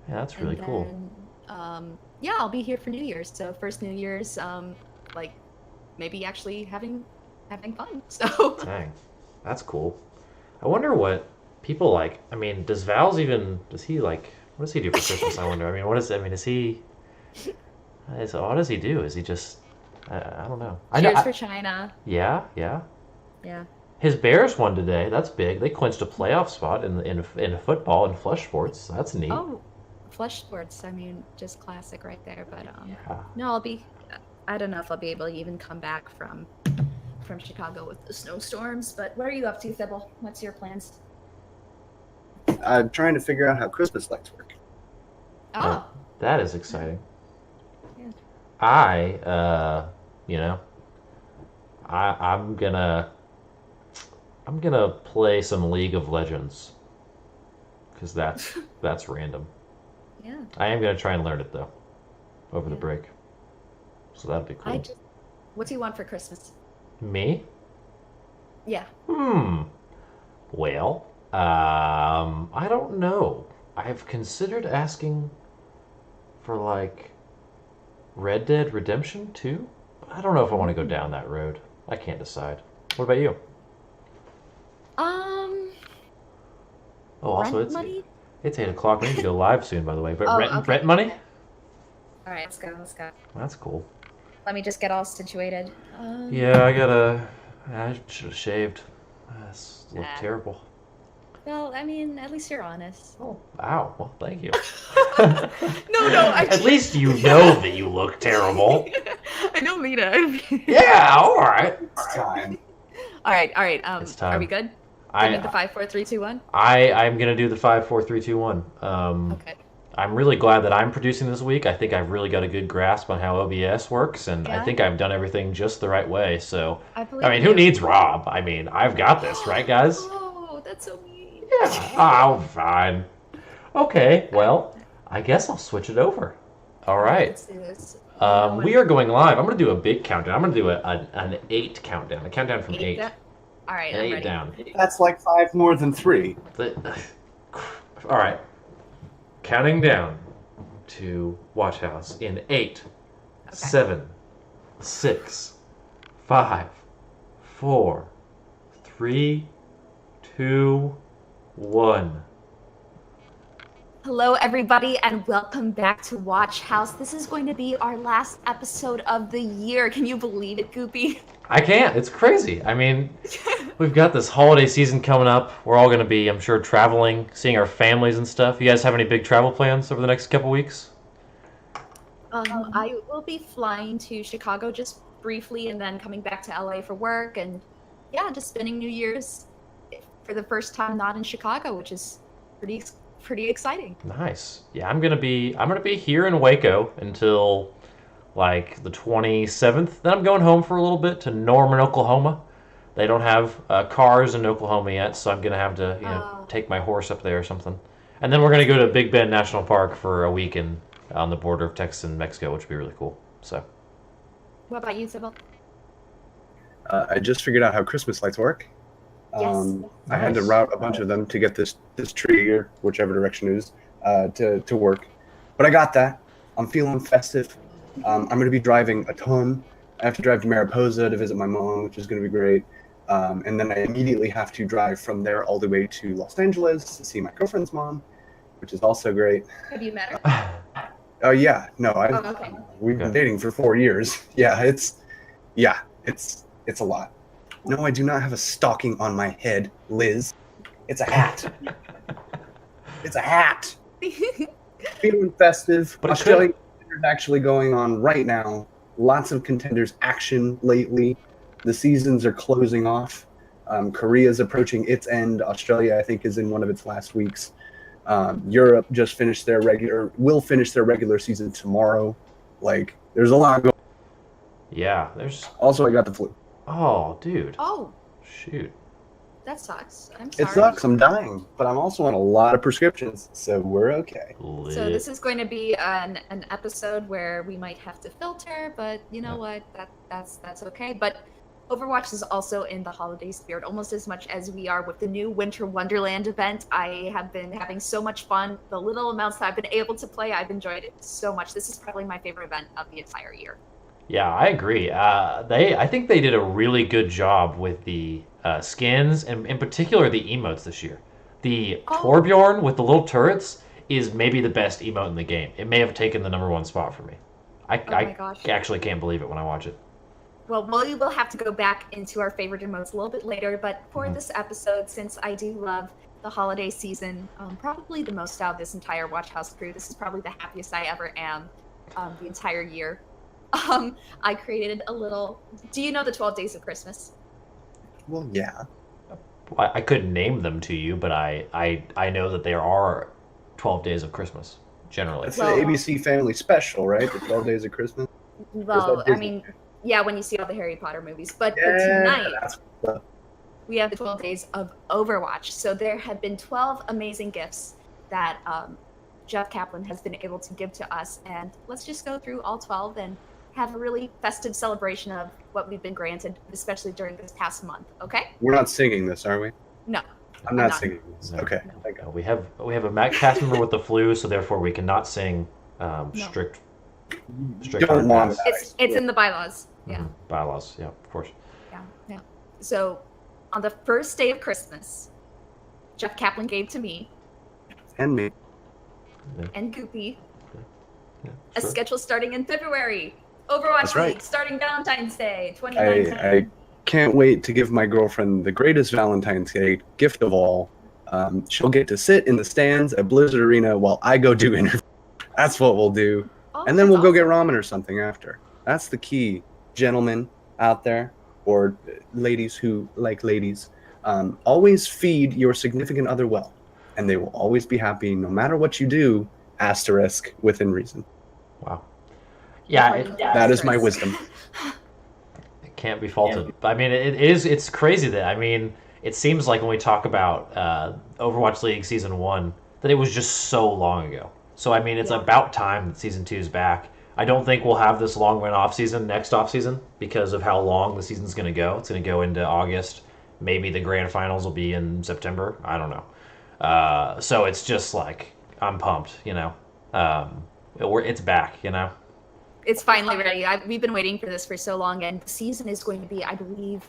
Yeah, that's really And cool. then, yeah, I'll be here for New Year's. So first New Year's, like maybe actually having fun. So Dang, that's cool. I wonder what people like. I mean, does Val's even? Does he like? What does he do for Christmas? I wonder. I mean, what is? I mean, is he? What does he do? Is he just? I don't know. I know. cheers for China. Yeah, yeah. Yeah. His Bears won today. That's big. They clinched a playoff spot in football and flush sports. That's neat. Oh, Flush Sports. I mean, just classic right there. But Yeah. no, I'll be. I don't know if I'll be able to even come back from Chicago with the snowstorms. But what are you up to, Thibble? What's your plans? I'm trying to figure out how Christmas lights work. Oh, That is exciting. yeah. I, you know, I'm gonna play some League of Legends because that's random. Yeah. I am gonna try and learn it though over the Yeah. break, so that'd be I cool. just. What do you want for Christmas? Me? Yeah. Hmm. Well, I don't know. I've considered asking for like Red Dead Redemption 2, but I don't know if I want to go Mm. down that road. I can't decide. What about you? Um, Oh, also Rent money? it's 8 o'clock. We need to go live soon, by the way. But Oh, rent okay. money? Okay. All right, let's go. Let's go. That's cool. Let me just get all situated. Yeah, I should have shaved. This looked Ah. terrible. Well, I mean, at least you're honest. Oh, wow. Well, thank you. No, no, I At can't. least you know that you look terrible. I don't mean it. Yeah, all right. It's time. All right, all right. It's Are we time. good? Give me the I 5, 4, 3, 2, 1. I'm gonna do the 5, 4, 3, 2, 1. Okay. I'm really glad that I'm producing this week. I think I've really got a good grasp on how OBS works, and I Yeah, think I've done everything just the right way. So, I I believe mean, in who you. needs Rob? I mean, I've got this, right, guys? Oh, that's so mean. Yeah. Oh, fine. Okay. All right, Well, I guess I'll switch it over. All all right, right. let's do this. Let me know We when are going live. I'm gonna do a big countdown. I'm gonna do an 8 countdown. A countdown from eight. eight. All right, An I'm eight ready. down. That's like five more than three. All right. Counting down to Watch House in eight, Okay. 7, 6, 5, 4, 3, 2, 1. Hello, everybody, and welcome back to Watch House. This is going to be our last episode of the year. Can you believe it, Goopy? I can't. It's crazy. I mean, we've got this holiday season coming up. We're all going to be, I'm sure, traveling, seeing our families and stuff. You guys have any big travel plans over the next couple weeks? I will be flying to Chicago just briefly and then coming back to LA for work and yeah, just spending New Year's for the first time not in Chicago, which is pretty pretty exciting. Nice. Yeah, I'm gonna be here in Waco until like the 27th. Then I'm going home for a little bit to Norman, Oklahoma. They don't have cars in Oklahoma yet, so I'm gonna have to, Uh, take my horse up there or something. And then we're gonna go to Big Bend National Park for a week on the border of Texas and Mexico, which would be really cool. So, what about you, Sybil? I just figured out how Christmas lights work. Yes. I had to nice. route a bunch of them to get this tree or whichever direction it is to work. But I got that. I'm feeling festive. I'm going to be driving a ton. I have to drive to Mariposa to visit my mom, which is going to be great. And then I immediately have to drive from there all the way to Los Angeles to see my girlfriend's mom, which is also great. Have you met her? Oh yeah, no, Oh, okay. we've been Okay. dating for 4 years. Yeah, it's a lot. No, I do not have a stocking on my head, Liz. It's a hat. It's a hat. Feeling festive. But it Australian contenders actually going on right now. Lots of contenders action lately. The seasons are closing off. Korea's approaching its end. Australia, I think, is in one of its last weeks. Europe just will finish their regular season tomorrow. Like, there's a lot going. Yeah, there's. Also, I got the flu. Oh, dude. Oh, Shoot. that sucks. I'm It sorry. sucks. I'm dying, but I'm also on a lot of prescriptions, so we're okay. So this is going to be an episode where we might have to filter, but you know what? That's okay. But Overwatch is also in the holiday spirit almost as much as we are with the new Winter Wonderland event. I have been having so much fun. The little amounts that I've been able to play, I've enjoyed it so much. This is probably my favorite event of the entire year. Yeah, I agree. I think they did a really good job with the skins and in particular the emotes this year. The Oh, Torbjorn with the little turrets is maybe the best emote in the game. It may have taken the number one spot for me. oh my I gosh. actually can't believe it when I watch it. Well, we will have to go back into our favorite emotes a little bit later, but for Mhm. this episode, since I do love the holiday season, probably the most out of this entire Watch House crew, this is probably the happiest I ever am the entire year. I created a little. Do you know the 12 Days of Christmas? Well, yeah. I couldn't name them to you, but I know that there are 12 days of Christmas generally. That's Well- the ABC Family Special, right? The 12 Days of Christmas. Well, I Disney? mean, yeah, when you see all the Harry Potter movies. But for Yeah, tonight, that's we have the 12 days of Overwatch. So there have been 12 amazing gifts that Jeff Kaplan has been able to give to us. And let's just go through all 12 and have a really festive celebration of what we've been granted, especially during this past month. Okay? We're not singing this, are we? No. I'm not not. singing this. No. Okay. No. Thank God. We have a Mac cast member with the flu, so therefore we cannot sing strict Don't hard want pass. that. It's in the bylaws. Yeah. Mhm. Bylaws. Yeah, of course. Yeah. So on the first day of Christmas, Jeff Kaplan gave to me And me. and Goopy Yeah, a sure. schedule starting in February. Overwatch That's right. League starting Valentine's Day 2019. I can't wait to give my girlfriend the greatest Valentine's Day gift of all. She'll get to sit in the stands at Blizzard Arena while I go do interviews. That's what we'll do. Oh, And then we'll that's go get awesome. ramen or something after. That's the key, gentlemen out there, or ladies who like ladies. Always feed your significant other well, and they will always be happy no matter what you do, asterisk, within reason. Wow. Yeah, That is my wisdom. it can't be faulted. I mean, it is. It's crazy that I mean, it seems like when we talk about Overwatch League Season 1, that it was just so long ago. So I mean, it's Yeah. about time that Season 2 is back. I don't think we'll have this long run off season next off season because of how long the season's going to go. It's going to go into August. Maybe the grand finals will be in September. I don't know. So it's just like I'm pumped. It's back. It's finally ready. We've been waiting for this for so long, and the season is going to be, I believe,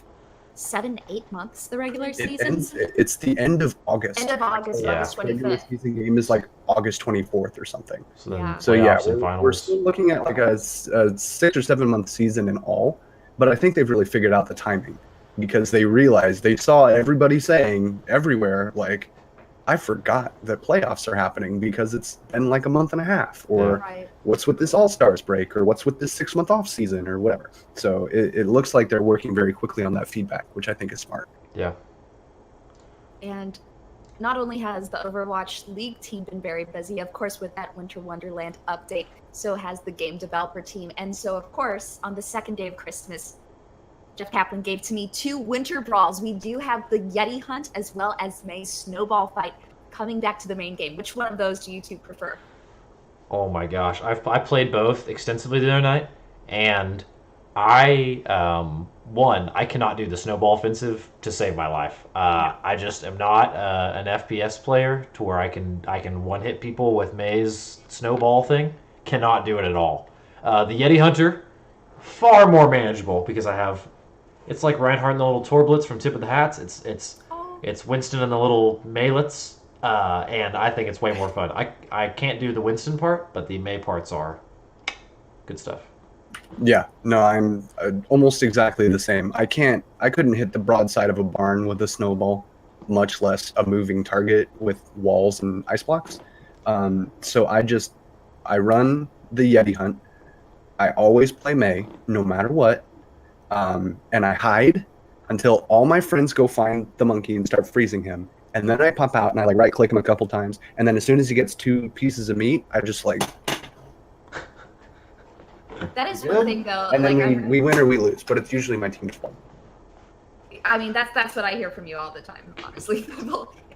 7-8 months. The regular season. It's the end of August. End of August, Yeah. August Regular 25th. season game is like August 24th or something. So then Yeah. So yeah, playoffs and we're finals. still looking at like a 6 or 7 month season in all, but I think they've really figured out the timing because they realized they saw everybody saying everywhere like, I forgot that playoffs are happening because it's been like a month and a half, or Right. what's with this All Stars break, or what's with this 6 month off season, or whatever. So it looks like they're working very quickly on that feedback, which I think is smart. Yeah. And not only has the Overwatch League team been very busy, of course, with that Winter Wonderland update, so has the game developer team. And so, of course, on the second day of Christmas, Jeff Kaplan gave to me 2 winter brawls. We do have the Yeti Hunt as well as May's Snowball Fight coming back to the main game. Which one of those do you two prefer? Oh my gosh, I played both extensively the other night, and I cannot do the snowball offensive to save my life. I just am not an FPS player to where I can one hit people with May's snowball thing. Cannot do it at all. The Yeti Hunter, far more manageable because I have. It's like Reinhardt and the little Torblitz from Tip of the Hats. It's Winston and the little Maylets, and I think it's way more fun. I can't do the Winston part, but the May parts are good stuff. Yeah, no, I'm almost exactly the same. I couldn't hit the broadside of a barn with a snowball, much less a moving target with walls and ice blocks. So I run the Yeti Hunt. I always play May, no matter what. And I hide until all my friends go find the monkey and start freezing him. And then I pop out and I like right click him a couple times. And then as soon as he gets 2 pieces of meat, I just like, That is one thing, though. and then like, we win or we lose, but it's usually my team's fault. I mean, that's what I hear from you all the time, honestly.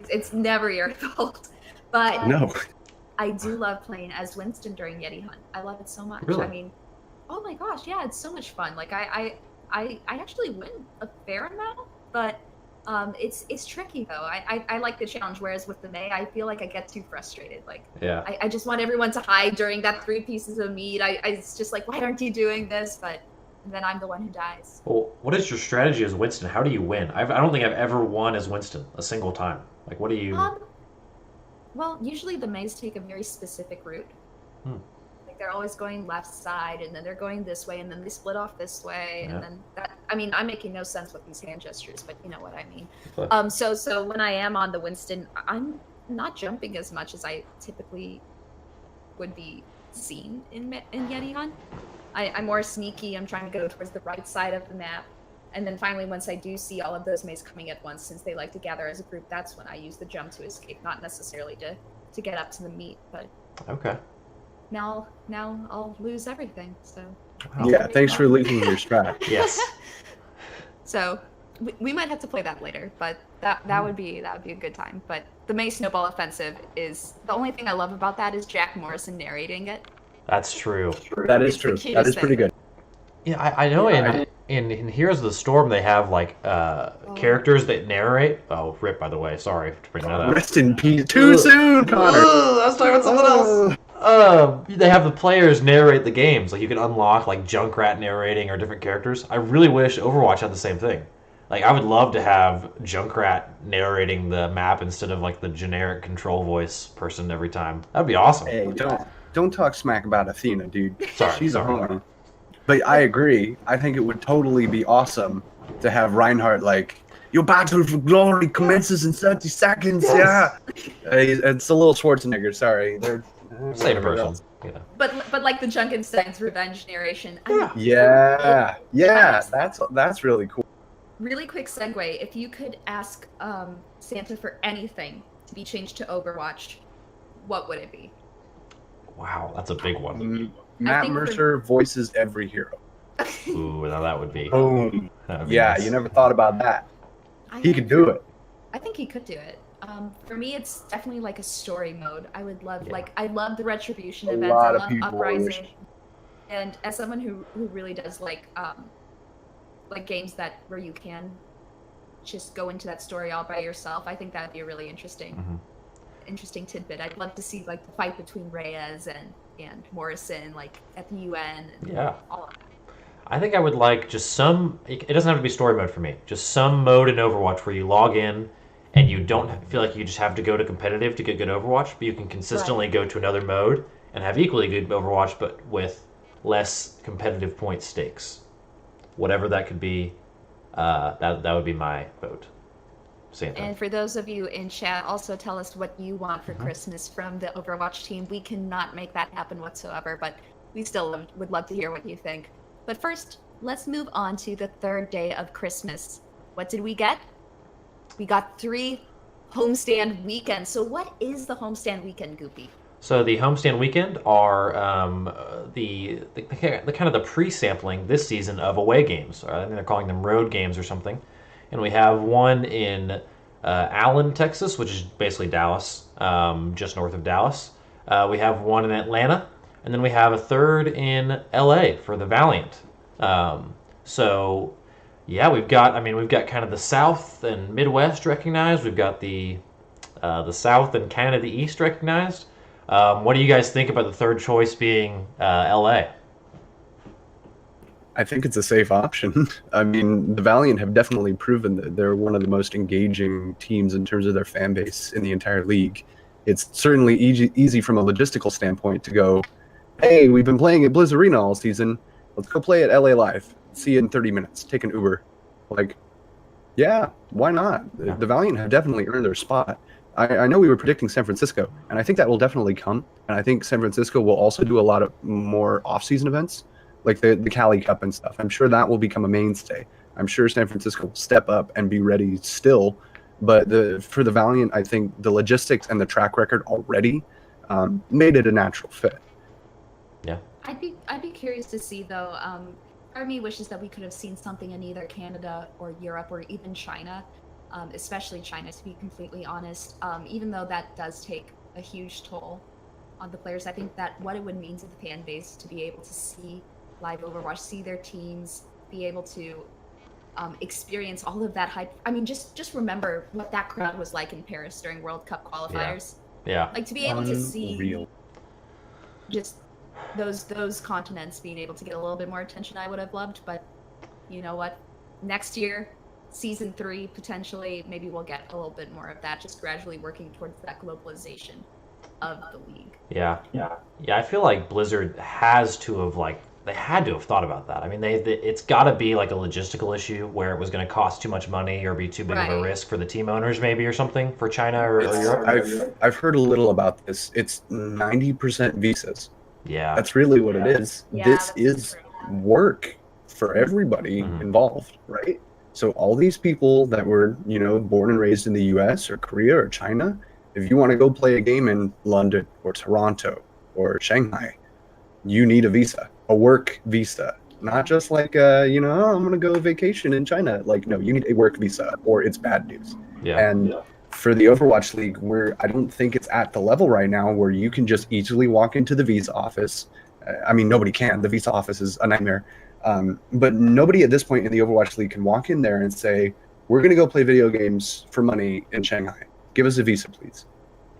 It's never your fault. But No. I do love playing as Winston during Yeti Hunt. I love it so much. Really? I mean, oh my gosh, yeah, it's so much fun. Like I I actually win a fair amount, but it's tricky though. I like the challenge, whereas with the May, I feel like I get too frustrated. Like Yeah. I just want everyone to hide during that 3 pieces of meat. It's just like, why aren't you doing this? But then I'm the one who dies. Well, what is your strategy as Winston? How do you win? I don't think I've ever won as Winston a single time. Like, what do you? Well, usually the Mays take a very specific route. Hmm. Like they're always going left side, and then they're going this way, and then they split off this way, Yeah. and then that. I mean, I'm making no sense with these hand gestures, but you know what I mean. But- So when I am on the Winston, I'm not jumping as much as I typically would be seen in Yetion. I'm more sneaky. I'm trying to go towards the right side of the map. And then finally, once I do see all of those maze coming at once, since they like to gather as a group, that's when I use the jump to escape, not necessarily to get up to the meat. But Okay. now I'll lose everything. So Yeah, thanks for leaking your strat. Yes. so we might have to play that later, but that would be a good time. But the May Snowball Offensive is the only thing I love about that is Jack Morrison narrating it. That's true. That is It's the true. cutest That is pretty thing. good. Yeah, I know Yeah, in Heroes of the Storm they have like characters that narrate. Oh, rip, by the way. Sorry to bring that up. Rest in peace. Too soon, Connor. I was talking about something else. They have the players narrate the games. Like you can unlock like Junkrat narrating or different characters. I really wish Overwatch had the same thing. Like I would love to have Junkrat narrating the map instead of like the generic control voice person every time. That'd be awesome. Hey, don't talk smack about Athena, dude. Sorry, She's a sorry. homie. But I agree. I think it would totally be awesome to have Reinhardt like, your battle for glory commences in 30 seconds. Yeah. It's a little Schwarzenegger. Sorry. They're Same person. Yeah. But like the Junkenstein's revenge narration. Yeah. Yeah. That's really cool. Really quick segue. If you could ask Santa for anything to be changed to Overwatch, what would it be? Wow, that's a big one. Matt think Mercer voices every hero. Ooh, now that would be. Boom. That'd be Yeah, nice. you never thought about that. I He could do it. I think he could do it. For me, it's definitely like a story mode. I would love, Yeah. like, I love the Retribution A events. lot I of love people Uprising. wish- And as someone who really does like games that where you can just go into that story all by yourself, I think that'd be a really interesting tidbit. I'd love to see like the fight between Reyes and Morrison, like at the UN. And Yeah. all of that. I think I would like just some. It doesn't have to be story mode for me. Just some mode in Overwatch where you log in and you don't feel like you just have to go to competitive to get good Overwatch, but you can consistently go to another mode and have equally good Overwatch, but with less competitive point stakes. Whatever that could be, that would be my vote. Santa. And for those of you in chat, also tell us what you want for Christmas from the Overwatch team. We cannot make that happen whatsoever, but we still would love to hear what you think. But first, let's move on to the third day of Christmas. What did we get? We got 3 homestand weekends. So what is the homestand weekend, Goopy? So the homestand weekend are the kind of the pre-sampling this season of away games. I think they're calling them road games or something. And we have one in Allen, Texas, which is basically Dallas, just north of Dallas. We have one in Atlanta, and then we have a third in LA for the Valiant. So yeah, we've got kind of the South and Midwest recognized. We've got the South and kind of the East recognized. What do you guys think about the third choice being LA? I think it's a safe option. I mean, the Valiant have definitely proven that they're one of the most engaging teams in terms of their fan base in the entire league. It's certainly easy from a logistical standpoint to go, hey, we've been playing at Blizz Arena all season. Let's go play at LA Live. See you in 30 minutes. Take an Uber. Like, yeah, why not? Yeah. The Valiant have definitely earned their spot. I know we were predicting San Francisco, and I think that will definitely come. And I think San Francisco will also do a lot of more off-season events, like the Cali Cup and stuff. I'm sure that will become a mainstay. I'm sure San Francisco will step up and be ready still. But for the Valiant, I think the logistics and the track record already made it a natural fit. Yeah. I'd be curious to see though. Part of me wishes that we could have seen something in either Canada or Europe or even China, especially China, to be completely honest. Even though that does take a huge toll on the players, I think that what it would mean to the fan base to be able to see live Overwatch, see their teams be able to experience all of that hype. I mean, just remember what that crowd was like in Paris during World Cup qualifiers. Yeah. Like to be able to see Unreal. just those continents being able to get a little bit more attention, I would have loved. But you know what? Next year, season 3 potentially, maybe we'll get a little bit more of that. Just gradually working towards that globalization of the league. Yeah. I feel like Blizzard has to have they had to have thought about that. I mean, it's got to be like a logistical issue where it was going to cost too much money or be too big of a Right. risk for the team owners, maybe, or something for China or Europe. I've heard a little about this. It's 90% visas. Yeah. That's really what it is. Yeah, This that's is true. work for everybody Mhm. involved, right? So all these people that were, born and raised in the US or Korea or China, if you want to go play a game in London or Toronto or Shanghai, you need a visa, a work visa. Not just like, I'm going to go vacation in China. Like, no, you need a work visa or it's bad news. Yeah. And for the Overwatch League, I don't think it's at the level right now where you can just easily walk into the visa office. I mean, nobody can. The visa office is a nightmare. But nobody at this point in the Overwatch League can walk in there and say, we're going to go play video games for money in Shanghai. Give us a visa, please.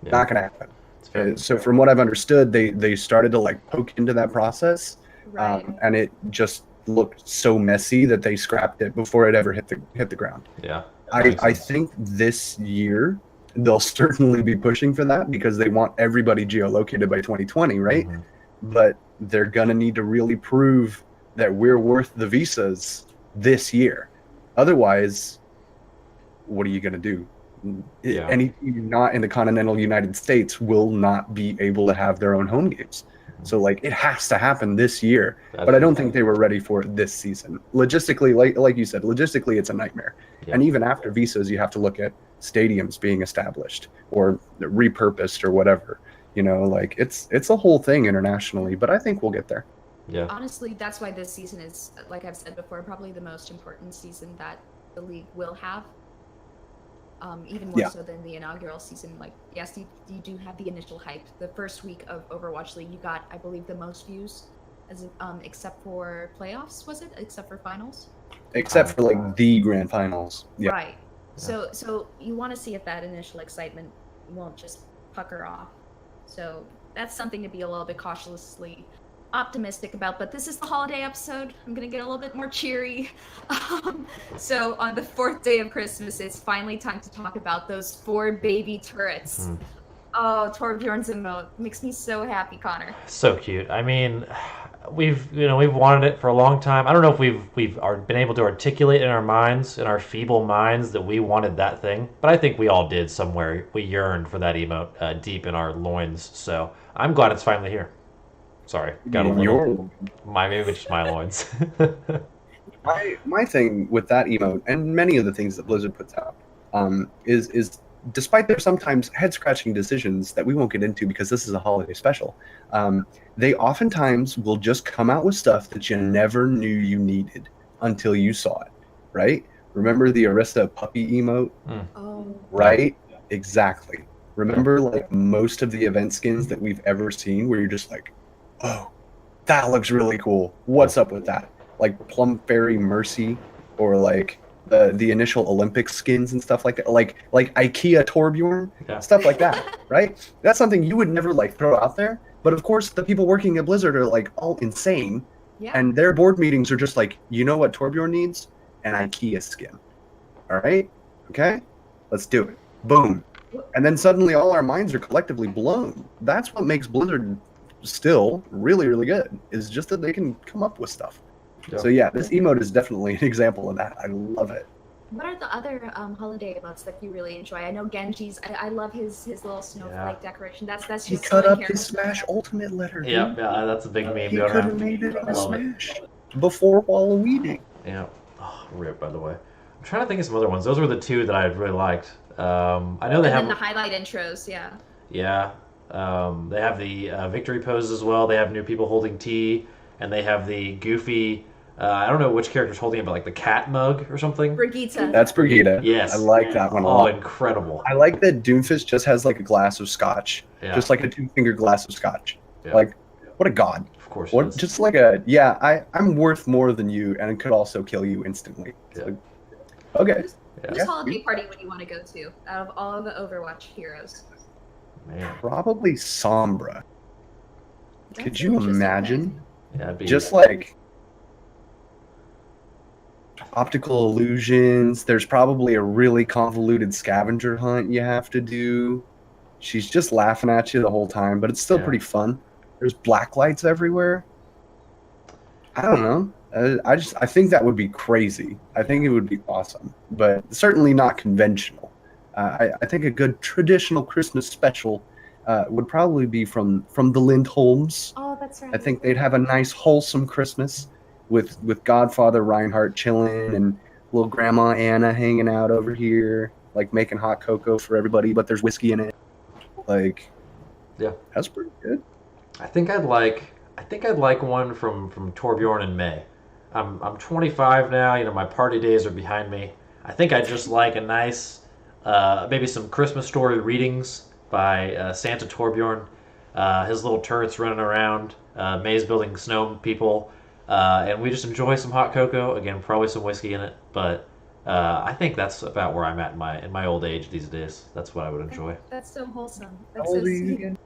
Yeah. Not going to happen. It's fair. So from what I've understood, they started to poke into that process. Right. And it just looked so messy that they scrapped it before it ever hit the ground. Yeah. I think this year they'll certainly be pushing for that because they want everybody geolocated by 2020, right? Mhm. But they're gonna need to really prove that we're worth the visas this year. Otherwise, what are you gonna do? Yeah. Any team not in the continental United States will not be able to have their own home games. So it has to happen this year. But I don't think they were ready for it this season. Logistically, like you said, logistically it's a nightmare. Yeah. And even after visas, you have to look at stadiums being established or repurposed or whatever. It's a whole thing internationally, but I think we'll get there. Yeah. Honestly, that's why this season is, like I've said before, probably the most important season that the league will have. Even more Yeah. so than the inaugural season. Yes, you do have the initial hype. The first week of Overwatch League, you got, I believe, the most views, except for playoffs, was it? Except for finals? Except for the grand finals. Yeah. Right. So you want to see if that initial excitement won't just pucker off. So that's something to be a little bit cautiously optimistic about. But this is the holiday episode. I'm gonna get a little bit more cheery. So on the 4th day of Christmas, it's finally time to talk about those 4 baby turrets. Mhm. Oh, Torbjorn's emote makes me so happy, Connor. So cute. I mean, we've wanted it for a long time. I don't know if we've been able to articulate in our feeble minds that we wanted that thing, but I think we all did somewhere. We yearned for that emote deep in our loins. So I'm glad it's finally here. Sorry, got a little. Maybe just my loins. My thing with that emote and many of the things that Blizzard puts out is despite their sometimes head-scratching decisions that we won't get into because this is a holiday special, they oftentimes will just come out with stuff that you never knew you needed until you saw it, right? Remember the Arista puppy emote? Oh. Right? Exactly. Remember most of the event skins that we've ever seen where you're just like, oh, that looks really cool. What's up with that? Like Plum Fairy Mercy or the initial Olympic skins and stuff like that, like IKEA Torbjorn, stuff like that, right? That's something you would never throw out there. But of course, the people working at Blizzard are all insane, and their board meetings are just you know what Torbjorn needs? An IKEA skin. All right, okay, let's do it. Boom, and then suddenly all our minds are collectively blown. That's what makes Blizzard still really, really good. Is just that they can come up with stuff. So yeah, this emote is definitely an example of that. I love it. What are the other holiday emotes that you really enjoy? I know Genji's. I love his little snowflake decoration. That's just He so cut up character. his Smash Ultimate letter. Dude. Yeah, that's a big meme. He going could have around. made it in I a love it. Smash before Halloween. Yeah. Oh, rip, by the way. I'm trying to think of some other ones. Those were the 2 that I really liked. I know they And have then the highlight intros, yeah. Yeah. They have the victory poses as well. They have new people holding tea, and they have the goofy. I don't know which character's holding it, but the cat mug or something. Brigitte. That's Brigitte. Yes. I like that one a Oh, lot. incredible. I like that Doomfist just has a glass of scotch, Yeah. just like a 2-finger glass of scotch. Yeah. What a god. Of course, What it is. just like I'm worth more than you and could also kill you instantly. Yeah. So, okay. Yeah. Whose holiday party would you want to go to out of all of the Overwatch heroes? Man, Probably Sombra. That's Could an you interesting imagine? yeah, it'd be Just like optical illusions. There's probably a really convoluted scavenger hunt you have to do. She's just laughing at you the whole time, but it's still Yeah. pretty fun. There's black lights everywhere. I don't know. I think that would be crazy. I think it would be awesome, but certainly not conventional. I think a good traditional Christmas special would probably be from the Lindholms. Oh, that's right. I think they'd have a nice wholesome Christmas with Godfather Reinhardt chilling and little Grandma Anna hanging out over here, like making hot cocoa for everybody, but there's whiskey in it. Like, Yeah. that's pretty good. I think I'd like one from Torbjorn and May. I'm 25 now. You know, my party days are behind me. I think I'd just like a nice, maybe some Christmas story readings by Santa Torbjorn. His little turrets running around. May's building snow people, and we just enjoy some hot cocoa. Again, probably some whiskey in it. But I think that's about where I'm at in my old age these days. That's what I would enjoy. That's so wholesome. How That's so old are you sweet. again?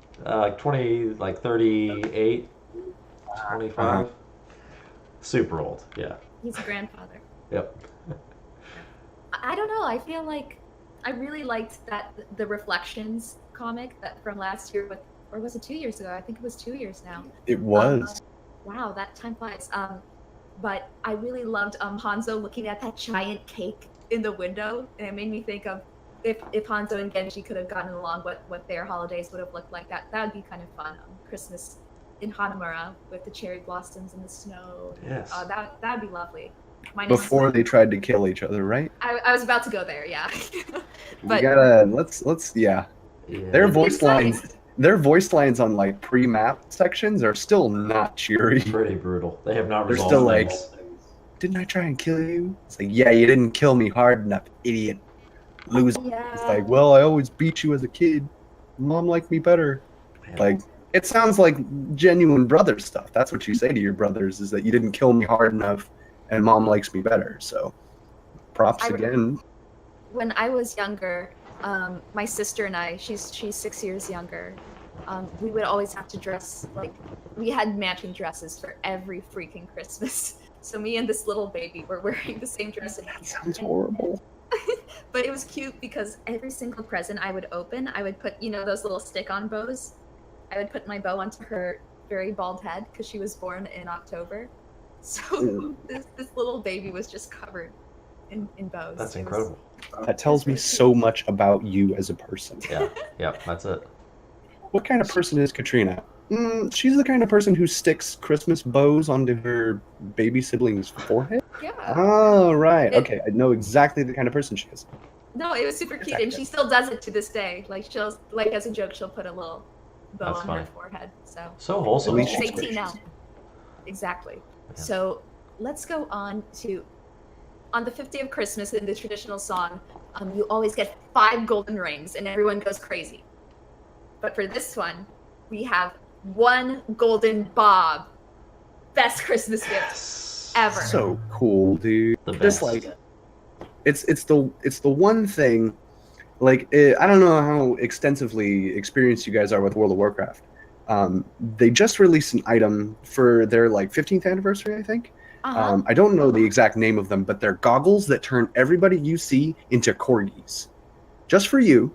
Like 38, 25. Super old. Yeah. He's a grandfather. Yep. I don't know. I feel like I really liked the Reflections comic that from last year, or was it 2 years ago? I think it was 2 years now. It was. Wow, that time flies. But I really loved Hanzo looking at that giant cake in the window, and it made me think of if Hanzo and Genji could have gotten along, what their holidays would have looked like. That would be kind of fun. Christmas in Hanamura with the cherry blossoms and the snow. Yes. That would be lovely. Before they tried to kill each other, right? I was about to go there, yeah. We gotta let's yeah. Yeah. Their It's voice nice. lines on like pre-map sections are still not cheery. Pretty brutal. They have not They're resolved still like, things. didn't I try and kill you? It's like, yeah, you didn't kill me hard enough, idiot. Loser. Yeah. It's like, well, I always beat you as a kid. Mom liked me better. Man. Like, it sounds like genuine brother stuff. That's what you say to your brothers, is that you didn't kill me hard enough and mom likes me better. So props again. When I was younger, my sister and I, she's 6 years younger, we would always have to dress, like, we had matching dresses for every freaking Christmas. So me and this little baby were wearing the same dress. That sounds horrible. But it was cute because every single present I would open, I would put, those little stick-on bows. I would put my bow onto her very bald head because she was born in October. So this little baby was just covered in bows. That's incredible. That tells me so much about you as a person. Yeah, that's it. What kind of person is Katrina? She's the kind of person who sticks Christmas bows onto her baby sibling's forehead? Yeah. Oh, right. Okay, I know exactly the kind of person she is. No, it was super cute, and she still does it to this day. Like, she'll, like, as a joke, she'll put a little bow That's on funny. her forehead. So wholesome. At least She's she's 18 now. gracious. Exactly. Yeah. So let's go on to, on the 5th day of Christmas in the traditional song, you always get 5 golden rings, and everyone goes crazy. But for this one, we have 1 golden bob. Best Christmas gift ever. So cool, dude. The Just best. like it's the one thing. Like, I don't know how extensively experienced you guys are with World of Warcraft. They just released an item for their 15th anniversary, I think. Uh-huh. I don't know the exact name of them, but they're goggles that turn everybody you see into corgis. Just for you.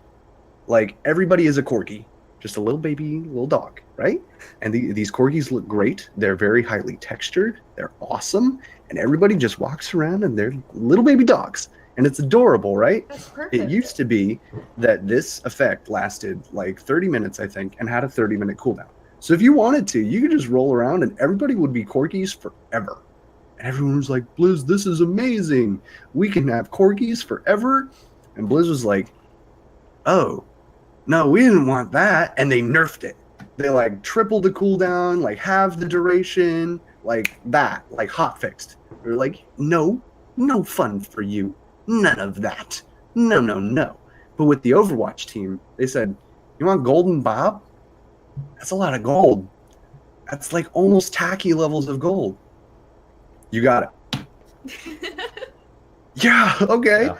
Like, everybody is a corgi. Just a little baby, little dog, right? And these corgis look great. They're very highly textured. They're awesome. And everybody just walks around and they're little baby dogs. And it's adorable, right? That's perfect. It used to be that this effect lasted 30 minutes, I think, and had a 30-minute cooldown. So if you wanted to, you could just roll around and everybody would be corgis forever. And everyone was like, Blizz, this is amazing. We can have corgis forever. And Blizz was like, oh, no, we didn't want that. And they nerfed it. They tripled the cooldown, halved the duration, that, hot fixed. They're like, no fun for you. None of that. No. But with the Overwatch team, they said, you want Golden Bob? That's a lot of gold. That's like almost tacky levels of gold. You got it. Yeah. Okay. Yeah.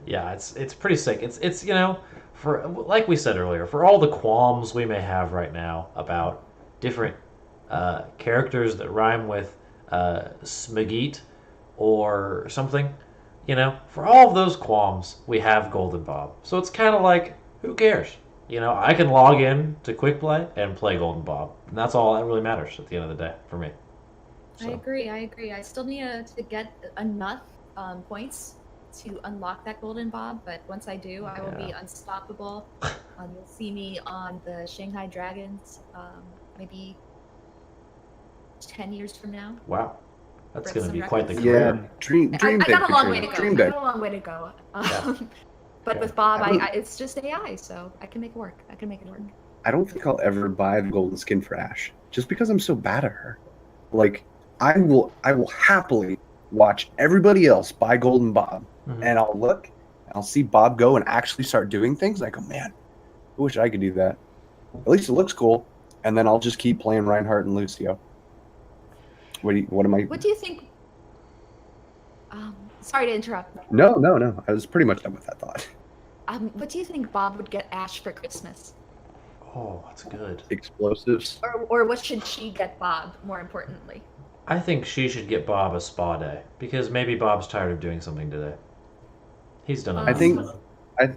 Yeah, it's pretty sick. It's for like we said earlier, for all the qualms we may have right now about different characters that rhyme with Smageet or something, for all of those qualms, we have Golden Bob. So it's kind of like, who cares? I can log in to Quick Play and play Golden Bob, and that's all that really matters at the end of the day for me. I So, agree. I still need to get enough points to unlock that Golden Bob, but once I do, I will be Yeah. unstoppable. You'll see me on the Shanghai Dragons, maybe 10 years from now. wow, that's Break going to some be quite the records. Yeah. career. Dream I big, got a long way to Katrina. go. Dream I big. got a long way to go. Yeah. But Yeah. with Bob, I don't- it's just AI, so I can make it work. I can make it work. I don't think I'll ever buy the golden skin for Ash, just because I'm so bad at her. Like, I will happily watch everybody else buy Golden Bob, Mhm. and I'll look, and I'll see Bob go and actually start doing things. I go, man, I wish I could do that. At least it looks cool. And then I'll just keep playing Reinhardt and Lucio. What am I? What do you think? Sorry to interrupt. No. I was pretty much done with that thought. What do you think Bob would get Ash for Christmas? Oh, that's good. Explosives. Or what should she get Bob, more importantly? I think she should get Bob a spa day because maybe Bob's tired of doing something today. He's done I enough. think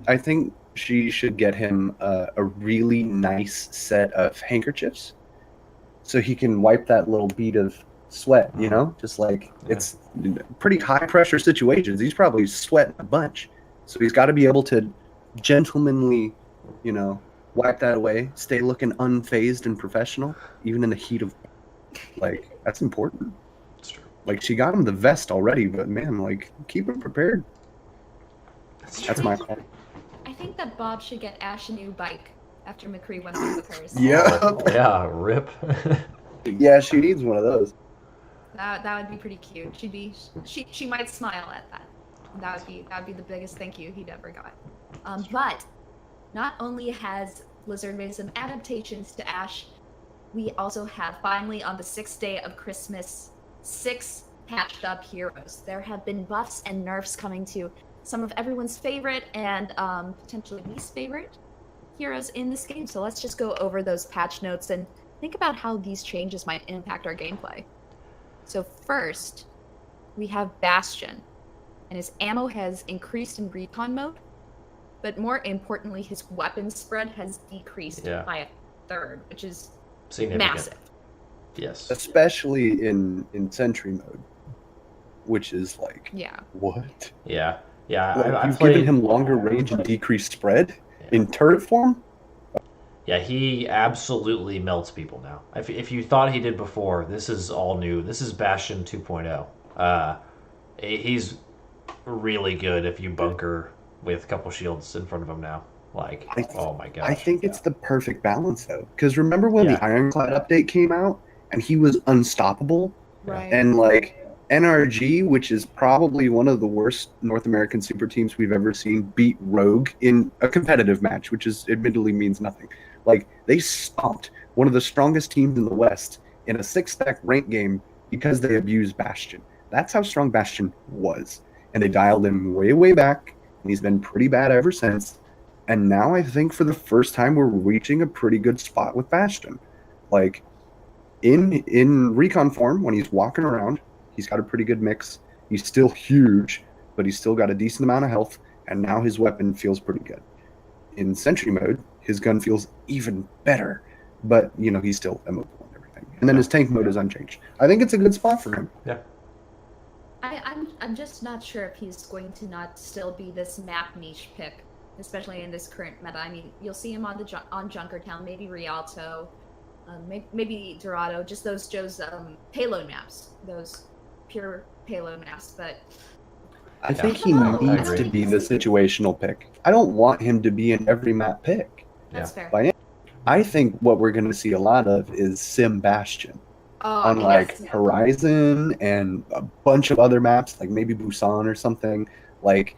I think she should get him a really nice set of handkerchiefs, so he can wipe that little bead of sweat. Just like it's pretty high pressure situations. He's probably sweating a bunch, so he's got to be able to gentlemanly, wipe that away, stay looking unfazed and professional, even in the heat of. Like, that's important. That's true. Like, she got him the vest already, but man, like, keep him prepared. That's my call. I think that Bob should get Ash a new bike after McCree went off with hers. Yeah. Oh, yeah, rip. Yeah, she needs one of those. That would be pretty cute. She might smile at that. That would be the biggest thank you he'd ever got. But not only has Blizzard made some adaptations to Ash, we also have finally on the 6th day of Christmas 6 patched up heroes. There have been buffs and nerfs coming to some of everyone's favorite and potentially least favorite heroes in this game. So let's just go over those patch notes and think about how these changes might impact our gameplay. So first, we have Bastion, and his ammo has increased in recon mode, but more importantly, his weapon spread has decreased by a third, which is Significant. massive. Yes. Especially in Sentry mode, which is like, Yeah. what? Yeah. Yeah. Like, I you've played given him longer range and decreased spread in turret form? Yeah, he absolutely melts people now. If you thought he did before, this is all new. This is Bastion 2.0. He's really good if you bunker with a couple shields in front of him now. Like, oh my gosh. I think it's the perfect balance, though. Because remember when Yeah. the Ironclad update came out and he was unstoppable? Right. And like NRG, which is probably one of the worst North American super teams we've ever seen, beat Rogue in a competitive match, which is admittedly means nothing. Like, they stomped one of the strongest teams in the West in a 6-stack rank game because they abused Bastion. That's how strong Bastion was. And they dialed him way, way back, and he's been pretty bad ever since. And now I think for the first time we're reaching a pretty good spot with Bastion. Like, in recon form, when he's walking around, he's got a pretty good mix. He's still huge, but he's still got a decent amount of health, and now his weapon feels pretty good. In Sentry mode, his gun feels even better, but, he's still immobile and everything. And then his tank mode is unchanged. I think it's a good spot for him. Yeah. I'm just not sure if he's going to not still be this map niche pick, especially in this current meta. I mean, you'll see him on Junkertown, maybe Rialto, maybe Dorado, just those payload maps, those pure payload maps. But I think he I needs agree. to be the situational pick. I don't want him to be an every map pick. that's Yeah. fair. I think what we're going to see a lot of is Sim Bastion. Oh, On like yes. Horizon and a bunch of other maps, like maybe Busan or something, like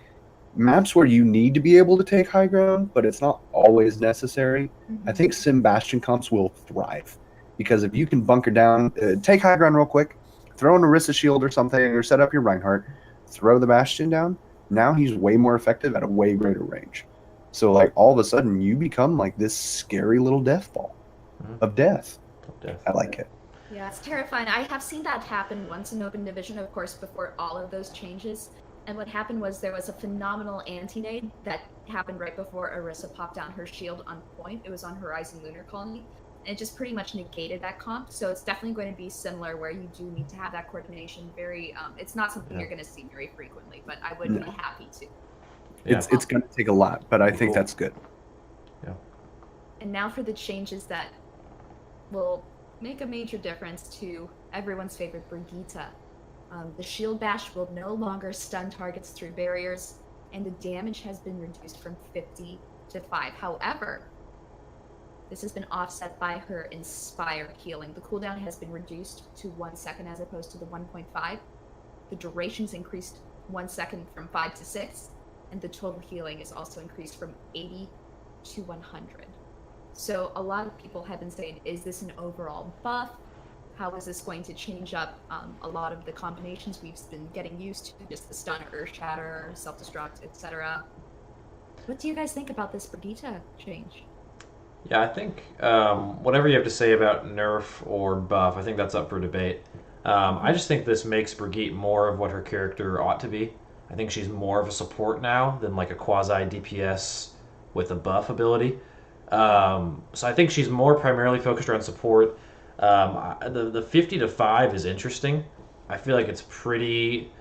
maps where you need to be able to take high ground, but it's not always necessary. I think Sim Bastion comps will thrive. because if you can bunker down, take high ground real quick, throw an Orisa shield or something, or set up your Reinhardt, throw the Bastion down. Now he's way more effective at a way greater range. So like all of a sudden you become like this scary little death ball of death. I like it. Yeah, it's terrifying. I have seen that happen once in Open Division, of course, before all of those changes. And what happened was there was a phenomenal anti-nade that happened right before Orisa popped down her shield on point. It was on Horizon Lunar Colony. And it just pretty much negated that comp. So it's definitely going to be similar where you do need to have that coordination very... it's not something you're going to see very frequently, but I would be happy to. It's going to take a lot, but I think that's good. Yeah. And now for the changes that will make a major difference to everyone's favorite Brigitte. The shield bash will no longer stun targets through barriers, and the damage has been reduced from 50 to 5. However, this has been offset by her Inspire healing. The cooldown has been reduced to 1 second as opposed to the 1.5. The duration's increased 1 second from 5 to 6, and the total healing is also increased from 80 to 100. So a lot of people have been saying, is this an overall buff? How is this going to change up a lot of the combinations we've been getting used to, just the stun, earth shatter, self-destruct, etc. What do you guys think about this Brigitte change? Yeah, I think whatever you have to say about nerf or buff, I think that's up for debate. I just think this makes Brigitte more of what her character ought to be. I think she's more of a support now than like a quasi DPS with a buff ability. So I think she's more primarily focused around support. The 50 to 5 is interesting. I feel like it's pretty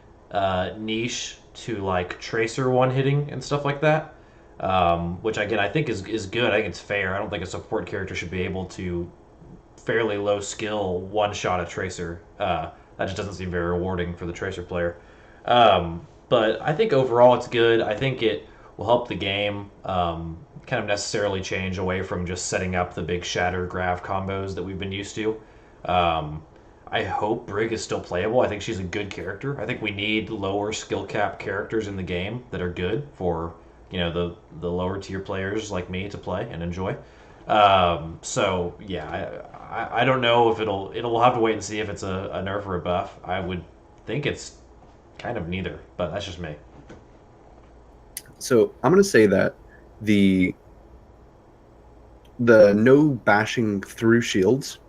niche to like tracer one hitting and stuff like that. Which again I think is good. I think it's fair. I don't think a support character should be able to fairly low skill one shot a tracer. That just doesn't seem very rewarding for the tracer player. But I think overall it's good. I think it will help the game kind of necessarily change away from just setting up the big shatter grav combos that we've been used to. I hope Brig is still playable. I think she's a good character. I think we need lower skill cap characters in the game that are good for the lower tier players like me to play and enjoy. So yeah, I don't know if we'll have to wait and see if it's a nerf or a buff. I would think it's kind of neither, but that's just me. So I'm going to say that the no bashing through shields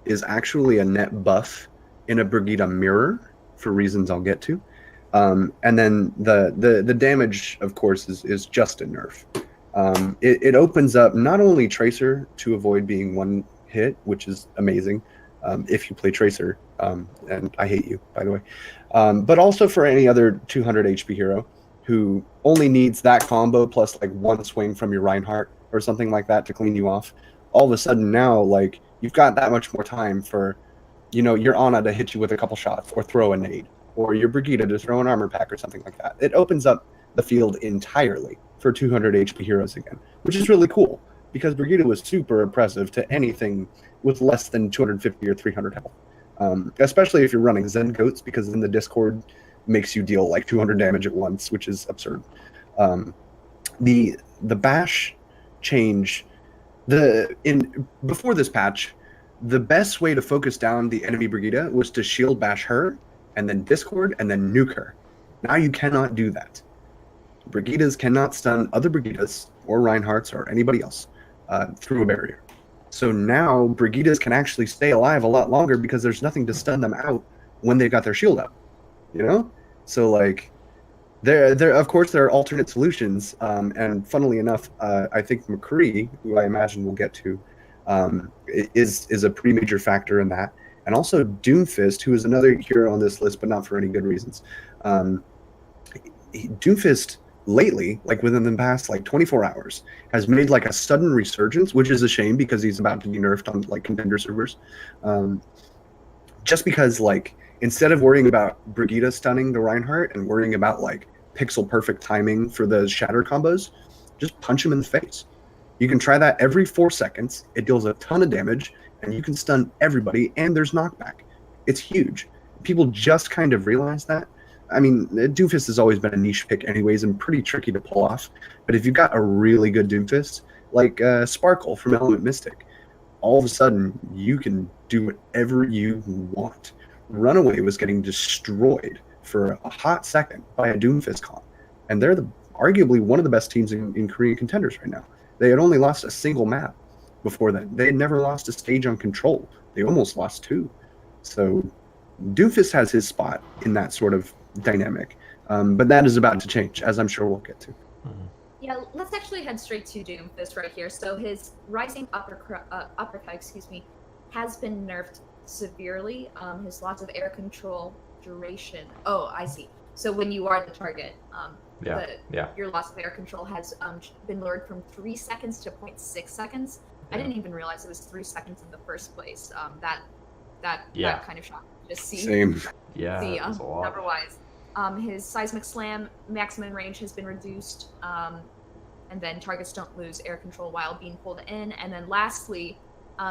is actually a net buff in a Brigitte mirror for reasons I'll get to. And then the damage, of course, is just a nerf. It opens up not only Tracer to avoid being one hit, which is amazing if you play Tracer, and I hate you, by the way, but also for any other 200 HP hero who only needs that combo plus like one swing from your Reinhardt or something like that to clean you off. All of a sudden now, like, you've got that much more time for, your Ana to hit you with a couple shots or throw a nade, or your Brigitte to throw an armor pack or something like that. It opens up the field entirely for 200 HP heroes again, which is really cool because Brigitte was super impressive to anything with less than 250 or 300 health, especially if you're running Zen Goats, because in the Discord makes you deal like 200 damage at once, which is absurd. The bash change, before this patch, the best way to focus down the enemy Brigitte was to shield bash her and then Discord and then nuke her. Now you cannot do that. Brigittes cannot stun other Brigittes or Reinhardts or anybody else through a barrier. So now Brigittes can actually stay alive a lot longer because there's nothing to stun them out when they've got their shield up. So like there of course there are alternate solutions, and funnily enough, I think McCree, who I imagine we'll get to, is a pretty major factor in that, and also Doomfist, who is another hero on this list but not for any good reasons. Doomfist lately, like within the past like 24 hours, has made like a sudden resurgence, which is a shame because he's about to be nerfed on like contender servers, just because like instead of worrying about Brigitte stunning the Reinhardt and worrying about like pixel perfect timing for the shatter combos, just punch him in the face. You can try that every 4 seconds. It deals a ton of damage and you can stun everybody and there's knockback. It's huge. People just kind of realize that. I mean, Doomfist has always been a niche pick anyways and pretty tricky to pull off. But if you've got a really good Doomfist, like Sparkle from Element Mystic, all of a sudden you can do whatever you want. Runaway was getting destroyed for a hot second by a Doomfist comp, and they're arguably one of the best teams in Korean contenders right now. They had only lost a single map before that. They had never lost a stage on Control. They almost lost 2. So Doomfist has his spot in that sort of dynamic, but that is about to change, as I'm sure we'll get to. Mhm. Yeah, let's actually head straight to Doomfist right here. So his rising uppercut, has been nerfed severely. His loss of air control duration. Oh, I see. So when you are the target, your loss of air control has been lowered from 3 seconds to 0.6 seconds. I didn't even realize it was 3 seconds in the first place. That kind of shocked me. Just see. Same. Yeah, that's a lot. Number-wise. His seismic slam maximum range has been reduced, and then targets don't lose air control while being pulled in. And then lastly,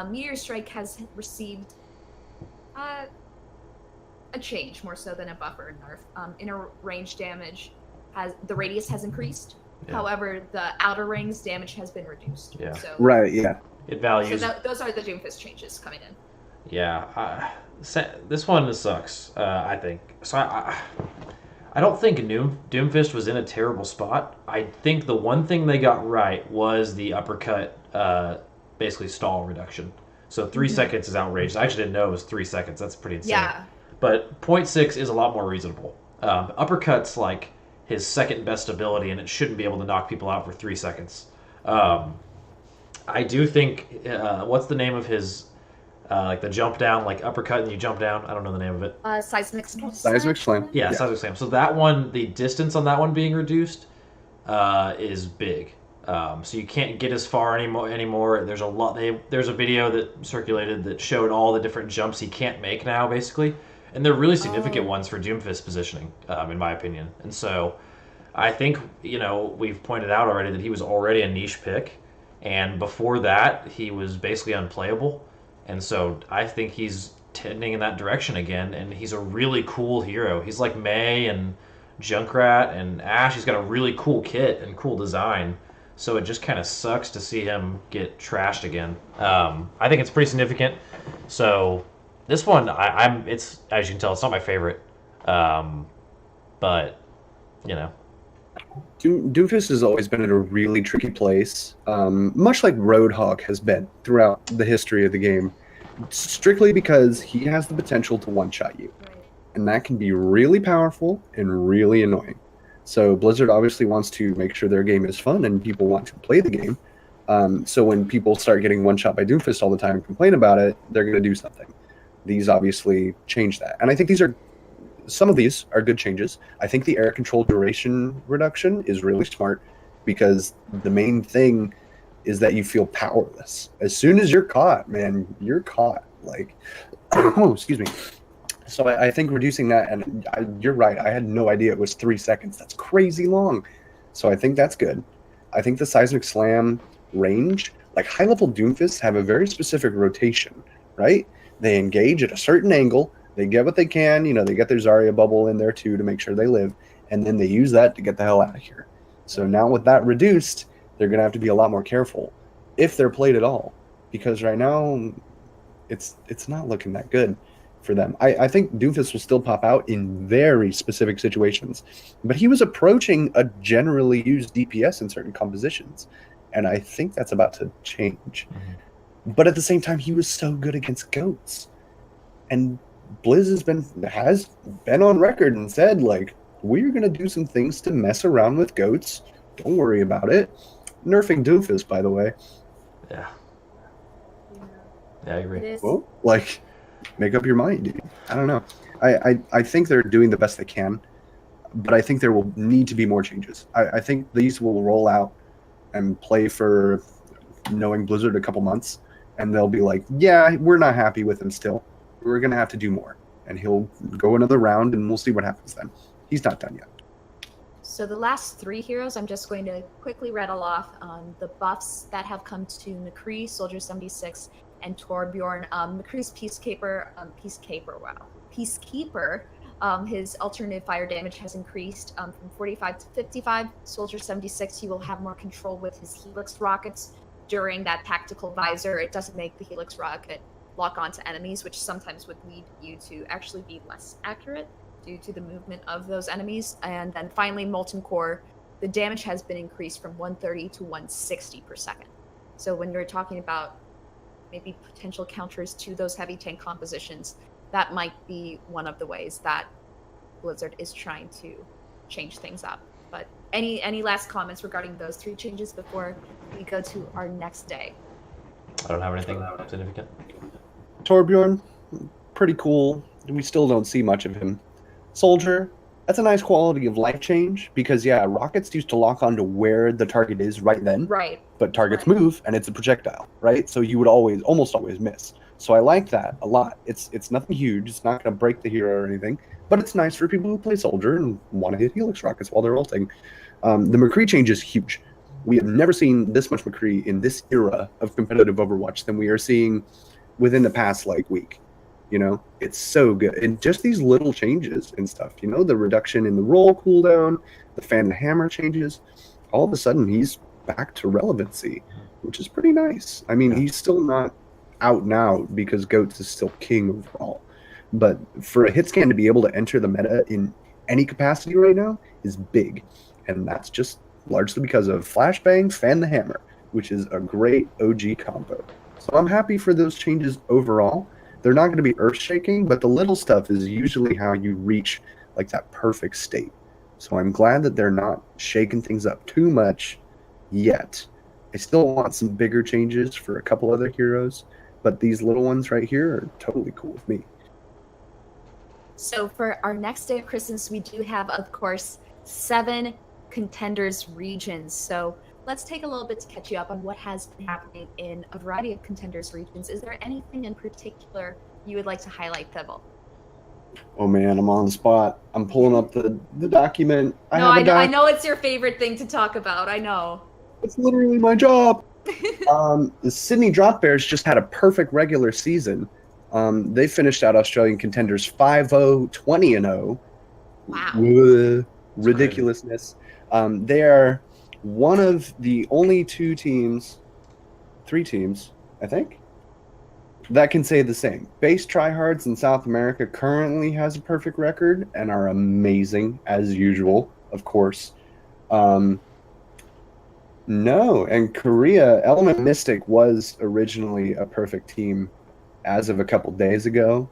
Meteor Strike has received a change more so than a buffer nerf. Inner range damage the radius has increased. Yeah. However, the outer rings damage has been reduced. Yeah. So, Right. Yeah. It values. So those are the Doomfist changes coming in. Yeah, this one sucks. I think so. I don't think Doomfist was in a terrible spot. I think the one thing they got right was the uppercut, basically stall reduction. So 3 seconds is outrageous. I actually didn't know it was 3 seconds. That's pretty insane. Yeah. But 0.6 is a lot more reasonable. Uppercut's like his second best ability, and it shouldn't be able to knock people out for 3 seconds. I do think, what's the name of his, like the jump down, like uppercut and you jump down? I don't know the name of it. Seismic Slam. Seismic Slam. Yeah, Seismic Slam. So that one, the distance on that one being reduced is big. So you can't get as far anymore. There's a lot. There's a video that circulated that showed all the different jumps he can't make now, basically, and they're really significant ones for Doomfist positioning, in my opinion. And so, I think we've pointed out already that he was already a niche pick, and before that he was basically unplayable. And so I think he's tending in that direction again, and he's a really cool hero. He's like Mei and Junkrat and Ash. He's got a really cool kit and cool design. So it just kind of sucks to see him get trashed again. I think it's pretty significant. So this one, it's as you can tell, it's not my favorite. But Doomfist has always been in a really tricky place, much like Roadhog has been throughout the history of the game, strictly because he has the potential to one-shot you. Right. And that can be really powerful and really annoying. So Blizzard obviously wants to make sure their game is fun and people want to play the game. So when people start getting one-shot by Doomfist all the time and complain about it, they're going to do something. These obviously change that. And I think some of these are good changes. I think the air control duration reduction is really smart because the main thing is that you feel powerless. As soon as you're caught, man, you're caught. Like, oh, excuse me. So I think reducing that, and you're right, I had no idea it was 3 seconds. That's crazy long. So I think that's good. I think the Seismic Slam range, like high-level Doomfists have a very specific rotation, right? They engage at a certain angle, they get what they can, they get their Zarya bubble in there too to make sure they live, and then they use that to get the hell out of here. So now with that reduced, they're going to have to be a lot more careful if they're played at all, because right now it's not looking that good for them. I think Doomfist will still pop out in very specific situations, but he was approaching a generally used DPS in certain compositions, and I think that's about to change. Mm-hmm. But at the same time, he was so good against goats, and Blizz has been on record and said, like, we're going to do some things to mess around with goats. Don't worry about it. Nerfing Doomfist, by the way. Yeah, I agree. Well, like, make up your mind, dude. I don't know. I think they're doing the best they can, but I think there will need to be more changes. I think these will roll out and play for knowing Blizzard a couple months, and they'll be like, yeah, we're not happy with him still. We're going to have to do more. And he'll go another round, and we'll see what happens then. He's not done yet. So the last 3 heroes, I'm just going to quickly rattle off the buffs that have come to McCree, Soldier 76, and Torbjorn. McCree's Peacekeeper, his alternative fire damage has increased from 45 to 55. Soldier 76, he will have more control with his Helix rockets. during that tactical visor, it doesn't make the Helix rocket lock onto enemies, which sometimes would lead you to actually be less accurate due to the movement of those enemies. And then finally, Molten Core, the damage has been increased from 130 to 160 per second. So when you're talking about maybe potential counters to those heavy tank compositions, that might be one of the ways that Blizzard is trying to change things up. But any last comments regarding those 3 changes before we go to our next day? I don't have anything significant. Torbjorn, pretty cool. We still don't see much of him. Soldier, that's a nice quality of life change because, yeah, rockets used to lock onto where the target is right then. Right. But targets move, and it's a projectile, right? So you would almost always miss. So I like that a lot. It's nothing huge. It's not going to break the hero or anything, but it's nice for people who play Soldier and want to hit Helix rockets while they're ulting. The McCree change is huge. We have never seen this much McCree in this era of competitive Overwatch than we are seeing within the past, week. You know, it's so good. And just these little changes and stuff, you know, the reduction in the roll cooldown, the fan and hammer changes, all of a sudden he's back to relevancy, which is pretty nice. I mean, he's still not out now because Goats is still king overall. But for a hit scan to be able to enter the meta in any capacity right now is big. And that's just largely because of Flashbang, Fan the Hammer, which is a great OG combo. So I'm happy for those changes overall. They're not going to be earth-shaking, but the little stuff is usually how you reach that perfect state. So I'm glad that they're not shaking things up too much yet. I still want some bigger changes for a couple other heroes, but these little ones right here are totally cool with me. So for our next day of Christmas, we do have, of course, 7 contenders regions. So let's take a little bit to catch you up on what has been happening in a variety of contenders regions. Is there anything in particular you would like to highlight, Thibble? Oh man, I'm on the spot. I'm pulling up the document. I know it's your favorite thing to talk about. I know. It's literally my job. The Sydney Drop Bears just had a perfect regular season. They finished out Australian contenders 5-0, 20-0. Wow. Ridiculousness. They are one of the only 3 teams, I think, that can say the same. Base Tryhards in South America currently has a perfect record and are amazing as usual, of course. No, and Korea, Element Mystic was originally a perfect team as of a couple days ago,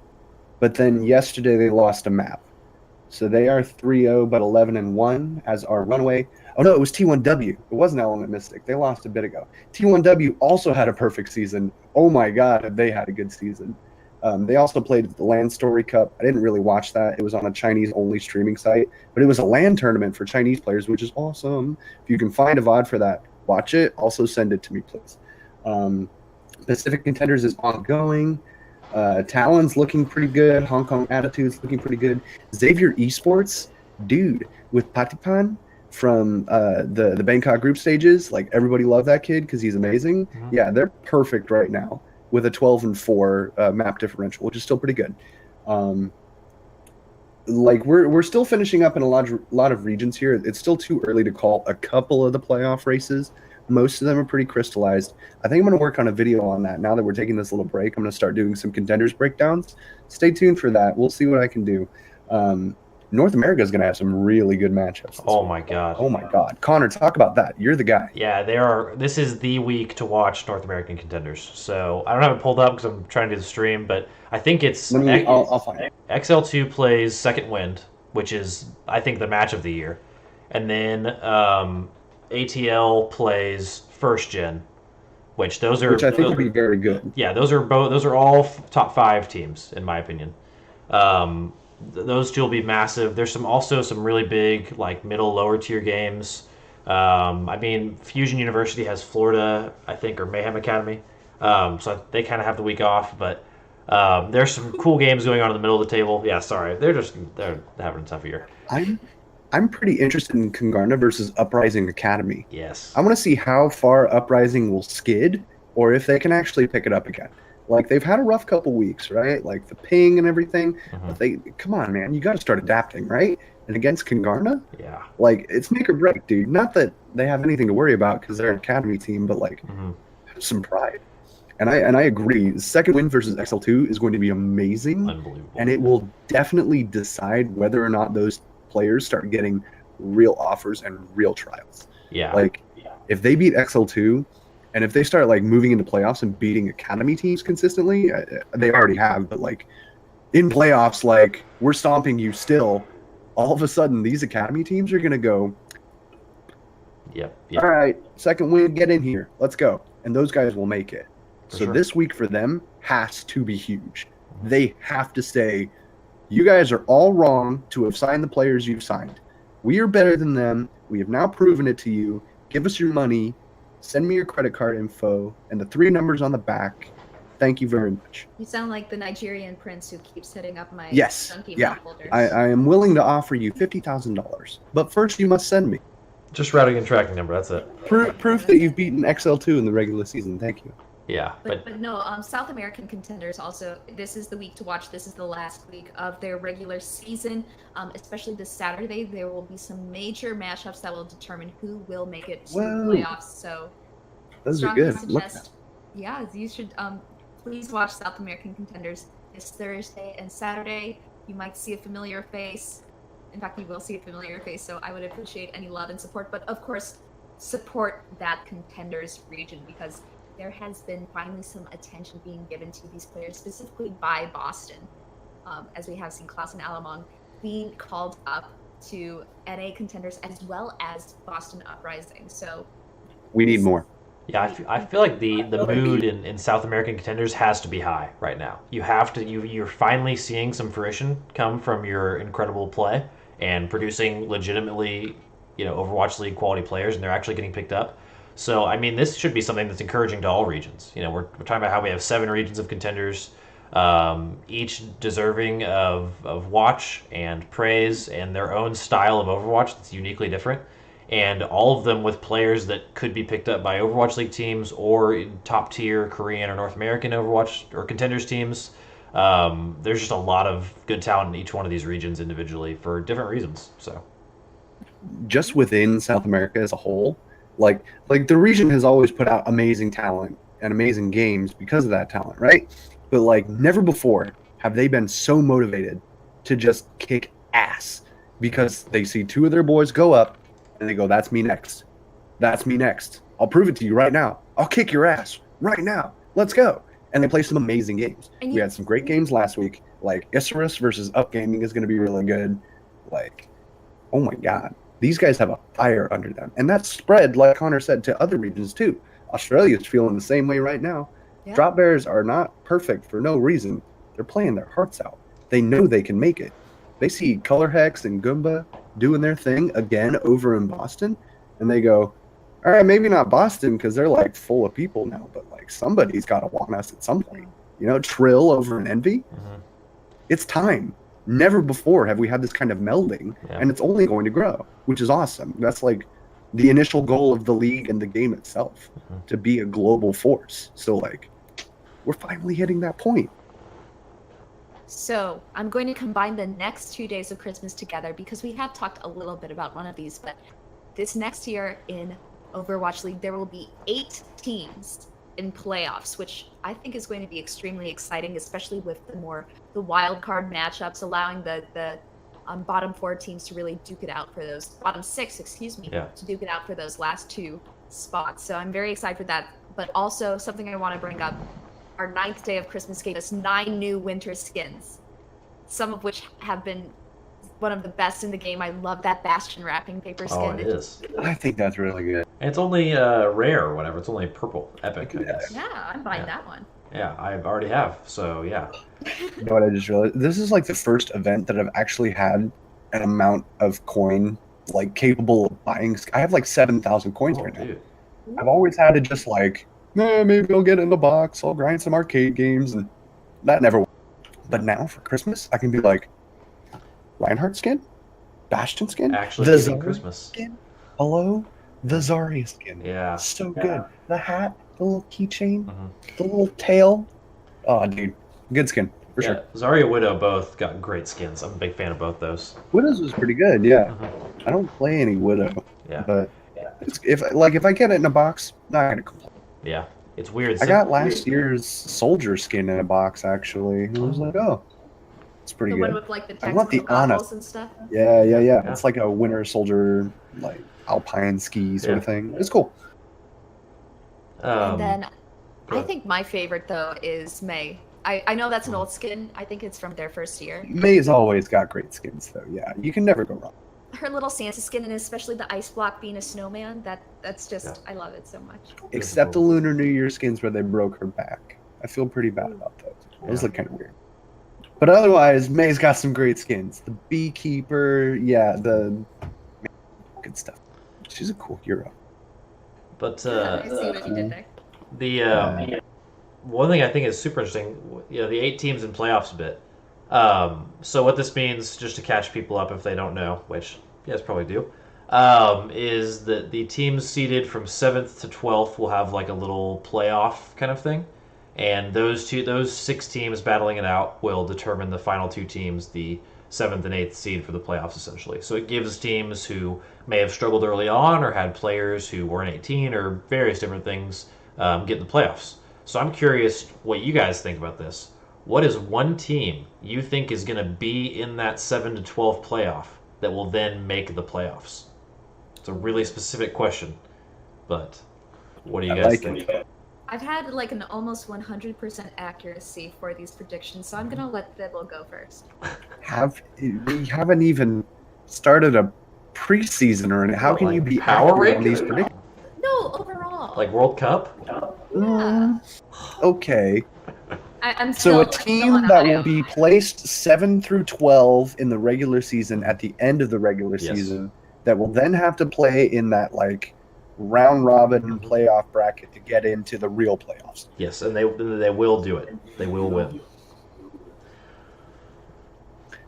but then yesterday they lost a map. So they are 3-0 but 11-1 as our Runaway. Oh no, it was T1W. It wasn't Element Mystic. They lost a bit ago. T1W also had a perfect season. Oh my god, have they had a good season. They also played the LAN Story Cup. I didn't really watch that. It was on a Chinese-only streaming site, but it was a LAN tournament for Chinese players, which is awesome. If you can find a VOD for that, watch it. Also send it to me, please. Pacific Contenders is ongoing. Talon's looking pretty good. Hong Kong Attitude's looking pretty good. Xavier Esports, dude, with Patipan from the Bangkok group stages. Everybody loved that kid because he's amazing. Mm-hmm. Yeah, they're perfect right now with a 12-4 map differential, which is still pretty good. We're still finishing up in a lot of regions here. It's still too early to call a couple of the playoff races. Most of them are pretty crystallized. I think I'm going to work on a video on that. Now that we're taking this little break, I'm going to start doing some contenders breakdowns. Stay tuned for that. We'll see what I can do. North America is going to have some really good matchups. Oh my god. Oh my god. Connor, talk about that. You're the guy. Yeah, this is the week to watch North American contenders. So I don't have it pulled up because I'm trying to do the stream, but I think it's I'll find it. XL2 plays Second Wind, which is I think the match of the year. And then ATL plays First Gen, which I think will be very good. Yeah, those are all top 5 teams in my opinion. Those two will be massive. There's also some really big middle lower tier games. Fusion University has Florida, I think, or Mayhem Academy. So they kind of have the week off, but there's some cool games going on in the middle of the table. Yeah, sorry, they're having a tough year. I'm pretty interested in Kungarna versus Uprising Academy. Yes. I want to see how far Uprising will skid, or if they can actually pick it up again. They've had a rough couple weeks, right? The ping and everything. Mm-hmm. But come on, man, you got to start adapting, right? And against Kungarna, yeah, it's make or break, dude. Not that they have anything to worry about because they're an academy team, but mm-hmm. some pride. And I agree. The second win versus XL2 is going to be amazing, Unbelievable. and it will definitely decide whether or not those players start getting real offers and real trials. Yeah. Like, if they beat XL2, and if they start like moving into playoffs and beating academy teams consistently, they already have. But like in playoffs, like we're stomping you still. All of a sudden, these academy teams are gonna go. Yep. All right, second win, get in here, let's go, and those guys will make it. So sure. this week for them has to be huge. They have to say, you guys are all wrong to have signed the players you've signed. We are better than them. We have now proven it to you. Give us your money. Send me your credit card info and the 3 numbers on the back. Thank you very much. You sound like the Nigerian prince who keeps hitting up my Yes. junkie Yeah. map holders. I am willing to offer you $50,000, but first you must send me Just routing and tracking number. That's it. proof that you've beaten XL2 in the regular season. Thank you. Yeah. But no, South American contenders also, this is the week to watch. This is the last week of their regular season. Especially this Saturday, there will be some major matchups that will determine who will make it to the playoffs. So Those are strongly good. suggest, yeah, you should please watch South American contenders this Thursday and Saturday. You might see a familiar face. In fact, you will see a familiar face, so I would appreciate any love and support. But of course, support that contenders region, because there has been finally some attention being given to these players, specifically by Boston, as we have seen Klaus and Alamong being called up to NA contenders as well as Boston Uprising. So We need more. Yeah, I feel like the mood in South American contenders has to be high right now. You have to you're finally seeing some fruition come from your incredible play and producing legitimately, Overwatch League quality players, and they're actually getting picked up. So I mean, this should be something that's encouraging to all regions. We're talking about how we have 7 regions of contenders, each deserving of watch and praise and their own style of Overwatch that's uniquely different. And all of them with players that could be picked up by Overwatch League teams or top tier Korean or North American Overwatch or contenders teams. There's just a lot of good talent in each one of these regions individually for different reasons. So, just within South America as a whole, like the region has always put out amazing talent and amazing games because of that talent, right? But like never before have they been so motivated to just kick ass because they see 2 of their boys go up. And they go, that's me next. That's me next. I'll prove it to you right now. I'll kick your ass right now. Let's go. And they play some amazing games. We had some great games last week. Like Isurus versus Upgaming is going to be really good. Like, oh my God. These guys have a fire under them. And that's spread, like Connor said, to other regions too. Australia's feeling the same way right now. Yeah. Drop Bears are not perfect for no reason. They're playing their hearts out. They know they can make it. They see Color Hex and Goomba doing their thing again over in Boston, and they go, all right, maybe not Boston because they're like full of people now, but like somebody's got to want us at some point. Trill over in Envy. Mm-hmm. It's time. Never before have we had this kind of melding, and it's only going to grow, which is awesome. That's like the initial goal of the league and the game itself, to be a global force. So like, we're finally hitting that point. So I'm going to combine the next 2 days of Christmas together because we have talked a little bit about one of these, but this next year in Overwatch League, there will be 8 teams in playoffs, which I think is going to be extremely exciting, especially with the wild card matchups, allowing the bottom 4 teams to really duke it out for those, bottom 6, to duke it out for those last 2 spots. So I'm very excited for that. But also something I want to bring up, our 9th day of Christmas gave us 9 new winter skins, some of which have been one of the best in the game. I love that Bastion wrapping paper skin. Oh, it is. I think that's really good. And it's only rare or whatever. It's only purple. Epic, I guess. Yeah, I'm buying that one. Yeah, I already have. So, yeah. You know what I just realized? This is like the first event that I've actually had an amount of coin, like capable of buying. I have like 7,000 coins right now. Dude. I've always had to just like, maybe I'll get in the box, I'll grind some arcade games, and that never worked. But now for Christmas, I can be like, Reinhardt skin? Bastion skin? Actually, the giving Christmas skin? Hello? The Zarya skin. Yeah. So good. The hat, the little keychain, the little tail. Oh, dude. Good skin, for sure. Zarya, Widow both got great skins. I'm a big fan of both those. Widow's was pretty good, yeah. I don't play any Widow. Yeah. But if I get it in a box, not gonna complain. Yeah. It's weird. I got last year's soldier skin in a box, actually. I was like, oh, it's pretty The good. one with like the I want the tactical Ana. goggles and stuff. Yeah. Yeah. It's like a winter soldier, like alpine ski sort of thing. It's cool. And then go I ahead. think my favorite though is May. I know that's an old skin. I think it's from their first year. May's always got great skins, though. Yeah, you can never go wrong. Her little Santa skin, and especially the ice block being a snowman, that's just Yeah. I love it so much. Except the Lunar New Year skins where they broke her back. I feel pretty bad about those. Those look kind of weird. But otherwise, May's got some great skins. The Beekeeper, yeah, the good stuff. She's a cool hero. But I see what you did there. the one thing I think is super interesting, the 8 teams in playoffs bit. So what this means, just to catch people up if they don't know, which you guys probably do, is that the teams seeded from 7th to 12th will have like a little playoff kind of thing, and those 6 teams battling it out will determine the final 2 teams, the 7th and 8th seed for the playoffs essentially. So it gives teams who may have struggled early on or had players who weren't 18 or various different things get in the playoffs. So I'm curious what you guys think about this. What is one team you think is going to be in that 7 to 12 playoff that will then make the playoffs? It's a really specific question, but what do you guys think? I've had like an almost 100% accuracy for these predictions, so I'm gonna let Thibble go first. We haven't even started a preseason or anything. How can you be power accurate on ranking? these predictions? No, overall. Like World Cup? Yeah. Okay. I'm So still, a team that will be placed 7 through 12 in the regular season at the end of the regular season that will then have to play in that like round robin playoff bracket to get into the real playoffs. Yes, and they will do it. They will win.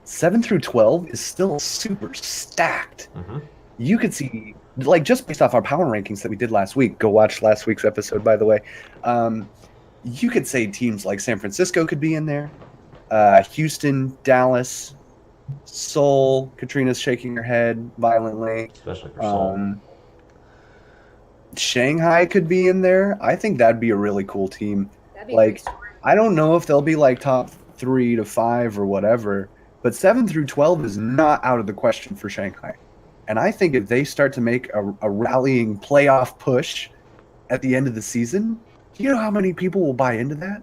7 through 12 is still super stacked. Mm-hmm. You could see, like, just based off our power rankings that we did last week, go watch last week's episode, by the way. You could say teams like San Francisco could be in there. Houston, Dallas, Seoul. Katrina's shaking her head violently. Especially for Seoul. Shanghai could be in there. I think that'd be a really cool team. That'd be Like, I don't know if they'll be like top 3 to 5 or whatever, but 7 through 12 is not out of the question for Shanghai. And I think if they start to make a rallying playoff push at the end of the season, you know how many people will buy into that?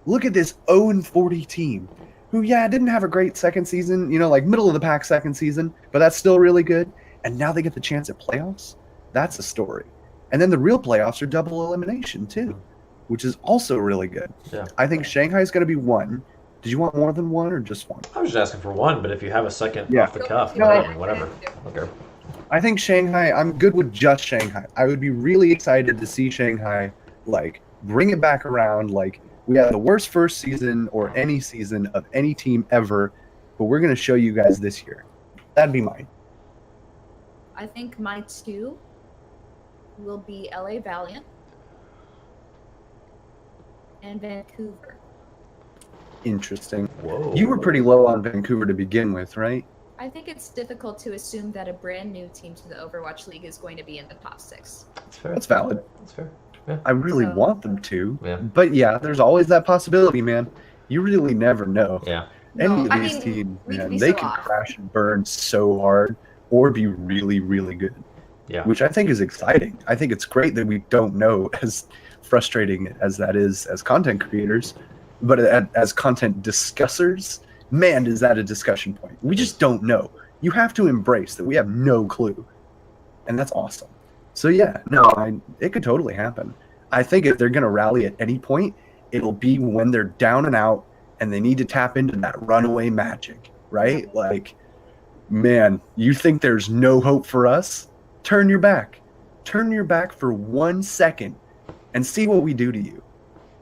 Look at this 0-40 team who, didn't have a great second season, like middle of the pack second season, but that's still really good. And now they get the chance at playoffs. That's a story. And then the real playoffs are double elimination too, which is also really good. Yeah. I think Shanghai's going to be 1. Did you want more than 1 or just 1? I was just asking for 1, but if you have a second off the cuff, No. whatever. Okay. I think Shanghai, I'm good with just Shanghai. I would be really excited to see Shanghai, like, bring it back around. Like, we had the worst first season or any season of any team ever, but we're going to show you guys this year. That'd be mine. I think my 2 will be LA Valiant and Vancouver. Interesting. Whoa. You were pretty low on Vancouver to begin with, right? I think it's difficult to assume that a brand new team to the Overwatch League is going to be in the top 6. That's fair. That's valid. That's fair. Yeah. I really So- want them to. Yeah. But there's always that possibility, man. You really never know. Yeah. Any No, of I these mean, teams, we could man, be they so can off. crash and burn so hard or be really, really good. Yeah. Which I think is exciting. I think it's great that we don't know, as frustrating as that is as content creators, but as content discussers, man, is that a discussion point. We just don't know. You have to embrace that we have no clue. And that's awesome. So it could totally happen. I think if they're going to rally at any point, it'll be when they're down and out and they need to tap into that runaway magic, right? Like, man, you think there's no hope for us? Turn your back. Turn your back for 1 second and see what we do to you.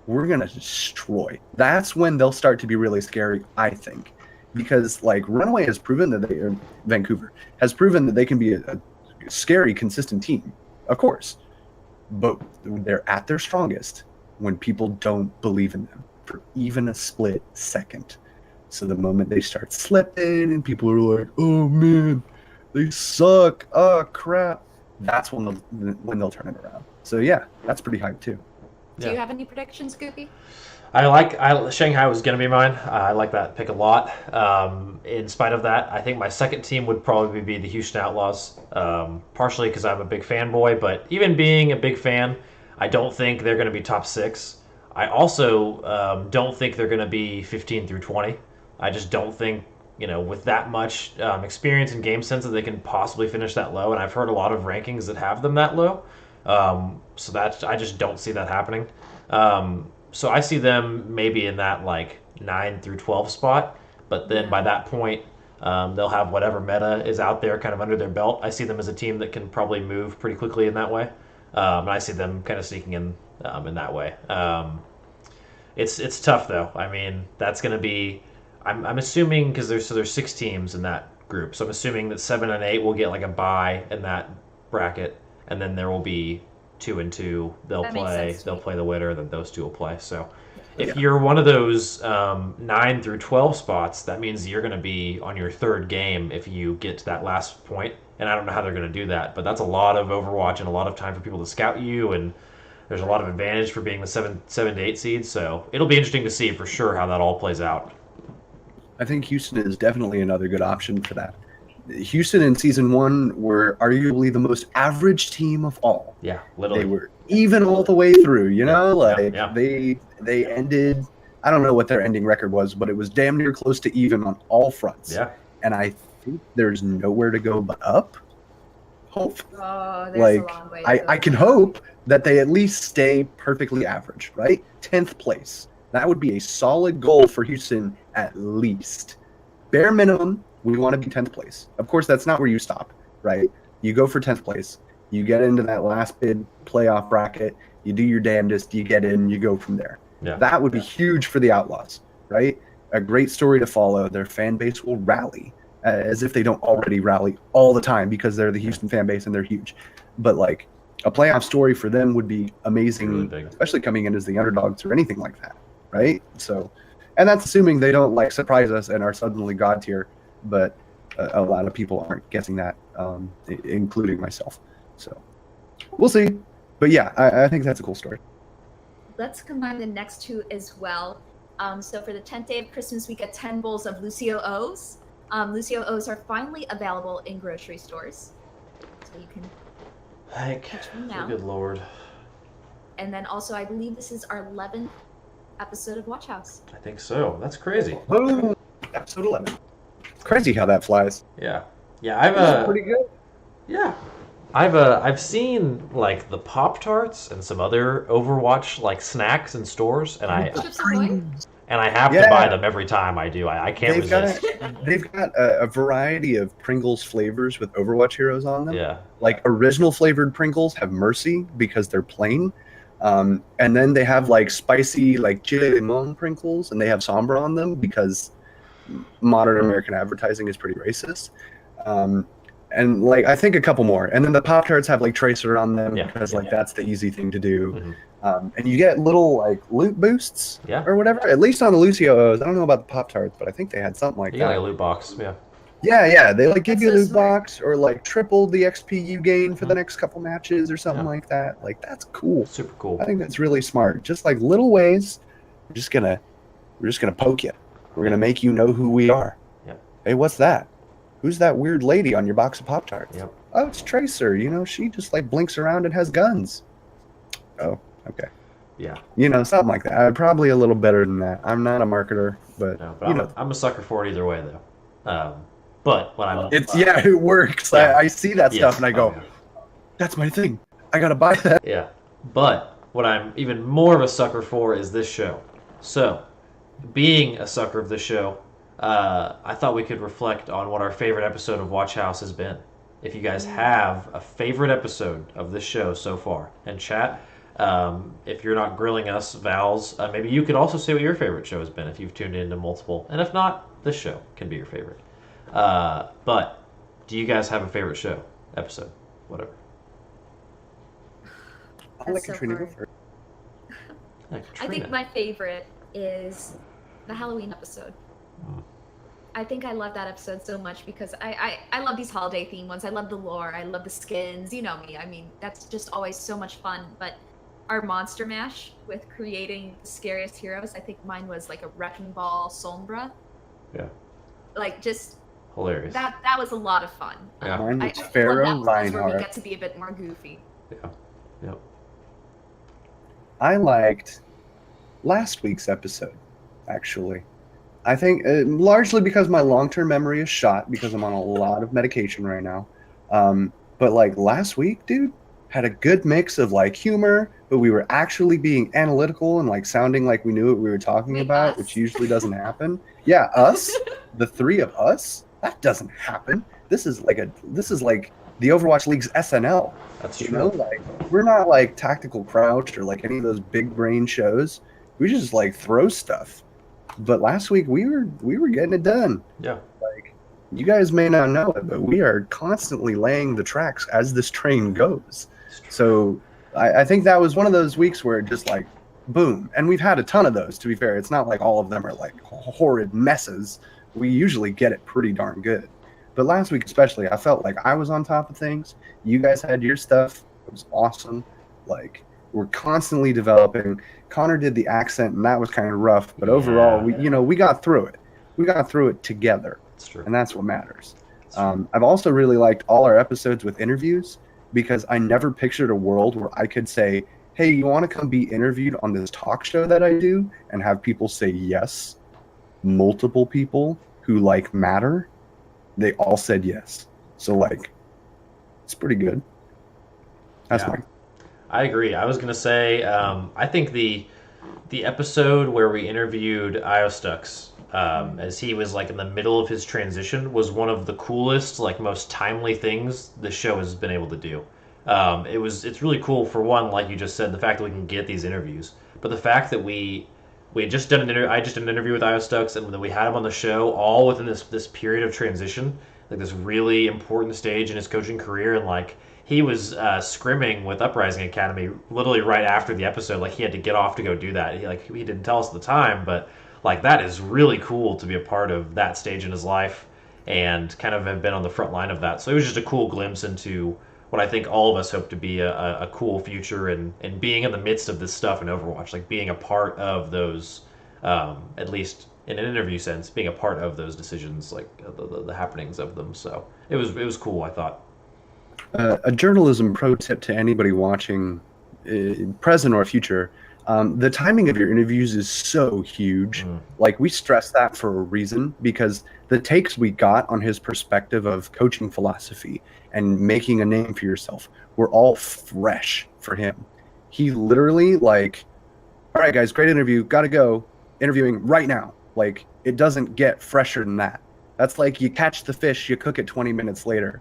We're going to destroy. That's when they'll start to be really scary, I think. Because, like, Runaway has proven that Vancouver has proven that they can be a scary, consistent team, of course. But they're at their strongest when people don't believe in them for even a split second. So the moment they start slipping and people are like, oh, man, they suck. Oh, crap. That's when they'll turn it around. So, that's pretty hype, too. Do you have any predictions, Goopy? Shanghai was going to be mine. I like that pick a lot. In spite of that, I think my second team would probably be the Houston Outlaws, partially because I'm a big fanboy, but even being a big fan, I don't think they're going to be top six. I also don't think they're going to be 15 through 20. I just don't think, with that much experience and game sense that they can possibly finish that low. And I've heard a lot of rankings that have them that low. So I just don't see that happening. So I see them maybe in that like 9 through 12 spot, but then by that point, they'll have whatever meta is out there kind of under their belt. I see them as a team that can probably move pretty quickly in that way. And I see them kind of sneaking in that way. It's tough though. I mean, that's going to be. I'm assuming because there's 6 teams in that group, so I'm assuming that 7 and 8 will get like a bye in that bracket, and then there will be 2 and 2. They'll play the winner, then those 2 will play. So if you're one of those 9 through 12 spots, that means you're going to be on your third game if you get to that last point. And I don't know how they're going to do that, but that's a lot of Overwatch and a lot of time for people to scout you, and there's a lot of advantage for being the 7 to 8 seed. So it'll be interesting to see for sure how that all plays out. I think Houston is definitely another good option for that. Houston in season 1 were arguably the most average team of all. Yeah, literally. They were even all the way through, They ended, I don't know what their ending record was, but it was damn near close to even on all fronts. Yeah. And I think there's nowhere to go but up. Hope. Oh, there's a long way to go. I can hope that they at least stay perfectly average, right? 10th place. That would be a solid goal for Houston at least. Bare minimum, we want to be 10th place. Of course, that's not where you stop, right? You go for 10th place. You get into that last bid playoff bracket. You do your damnedest. You get in. You go from there. Yeah. That would be huge for the Outlaws, right? A great story to follow. Their fan base will rally as if they don't already rally all the time because they're the Houston fan base and they're huge. But like a playoff story for them would be amazing, really big, especially coming in as the underdogs or anything like that, right? So, and that's assuming they don't like surprise us and are suddenly god tier. But a lot of people aren't guessing that, including myself. So we'll see. But yeah, I think that's a cool story. Let's combine the next 2 as well. So for the 10th day of Christmas, we get 10 bowls of Lucio O's. Lucio O's are finally available in grocery stores. So you can catch them now. Good Lord. And then also, I believe this is our 11th episode of WatchHaus. I think so. That's crazy. Oh, episode 11. Crazy how that flies. Yeah. I've pretty good. Yeah. I've seen like the Pop-Tarts and some other Overwatch like snacks in stores, and I have to buy them every time I do. I can't resist. They've got a variety of Pringles flavors with Overwatch heroes on them. Yeah. Like original flavored Pringles have Mercy because they're plain. And then they have like spicy like chile limon Pringles, and they have Sombra on them because modern American advertising is pretty racist. And like I think a couple more, and then the Pop-Tarts have like Tracer on them because that's the easy thing to do. Mm-hmm. And you get little like loot boosts or whatever. At least on the Lucio O's. I don't know about the Pop-Tarts, but I think they had something like that. Yeah, like a loot box. Yeah. Yeah. They like give you a loot box or like triple the XP you gain for the next couple matches or something like that. Like that's cool. Super cool. I think that's really smart. Just like little ways. We're just gonna poke you. We're gonna make you know who we are. Yeah. Hey, what's that? Who's that weird lady on your box of Pop-Tarts? Yep. Oh, it's Tracer. She just like blinks around and has guns. Oh, okay. Yeah. Something like that. Probably a little better than that. I'm not a marketer, but, I'm a sucker for it either way, though. But when I'm... it works. Yeah. I see that stuff and I go, that's my thing. I got to buy that. Yeah. But what I'm even more of a sucker for is this show. So, being a sucker of this show, I thought we could reflect on what our favorite episode of WatchHaus has been. If you guys have a favorite episode of this show so far, and chat, if you're not grilling us, Vals, maybe you could also say what your favorite show has been if you've tuned into multiple. And if not, this show can be your favorite. But do you guys have a favorite show, episode, whatever? I'll let Katrina go first. Yeah, I think my favorite is the Halloween episode. I think I love that episode so much because I love these holiday themed ones. I love the lore. I love the skins. You know me. I mean, that's just always so much fun. But our monster mash with creating the scariest heroes. I think mine was like a Wrecking Ball Sombra. Yeah. Like just Hilarious. that was a lot of fun. Yeah. Mine I was feel like Pharaoh that's where we Reinhardt. get to be a bit more goofy. Yeah. Yep. I liked last week's episode, actually. I think largely because my long-term memory is shot because I'm on a lot of medication right now. But like last week, dude, had a good mix of like humor, but we were actually being analytical and like sounding like we knew what we were talking Wait, about, us? which usually doesn't happen. Yeah, us, the three of us, that doesn't happen. This is like the Overwatch League's SNL. That's You true. know, like we're not like Tactical Crouch or like any of those big brain shows. We just like throw stuff. But last week we were getting it done. Yeah. Like you guys may not know it, but we are constantly laying the tracks as this train goes. So I think that was one of those weeks where it just like boom. And we've had a ton of those, to be fair. It's not like all of them are like horrid messes. We usually get it pretty darn good. But last week especially, I felt like I was on top of things. You guys had your stuff. It was awesome. Like we're constantly developing. Connor did the accent, and that was kind of rough. But overall, we got through it. We got through it together, That's true. and that's what matters. That's true. I've also really liked all our episodes with interviews because I never pictured a world where I could say, "Hey, you want to come be interviewed on this talk show that I do?" and have people say yes. Multiple people who like matter, they all said yes. So like, it's pretty good. That's Yeah. fine. I agree. I was gonna say, I think the episode where we interviewed Iostux, as he was like in the middle of his transition, was one of the coolest, like most timely things the show has been able to do. It's really cool for one, like you just said, the fact that we can get these interviews, but the fact that we had just done I just did an interview with Iostux, and then we had him on the show all within this period of transition, like this really important stage in his coaching career, and like he was scrimming with Uprising Academy literally right after the episode. Like he had to get off to go do that. He didn't tell us at the time, but like that is really cool to be a part of that stage in his life and kind of have been on the front line of that. So it was just a cool glimpse into what I think all of us hope to be a cool future and being in the midst of this stuff in Overwatch, like being a part of those, at least in an interview sense, being a part of those decisions, like the happenings of them. So it was cool, I thought. A journalism pro tip to anybody watching, present or future: the timing of your interviews is so huge. Like we stress that for a reason because the takes we got on his perspective of coaching philosophy and making a name for yourself were all fresh for him. He literally like, all right, guys, great interview, gotta go, interviewing right now. Like it doesn't get fresher than that. That's like you catch the fish, you cook it 20 minutes later.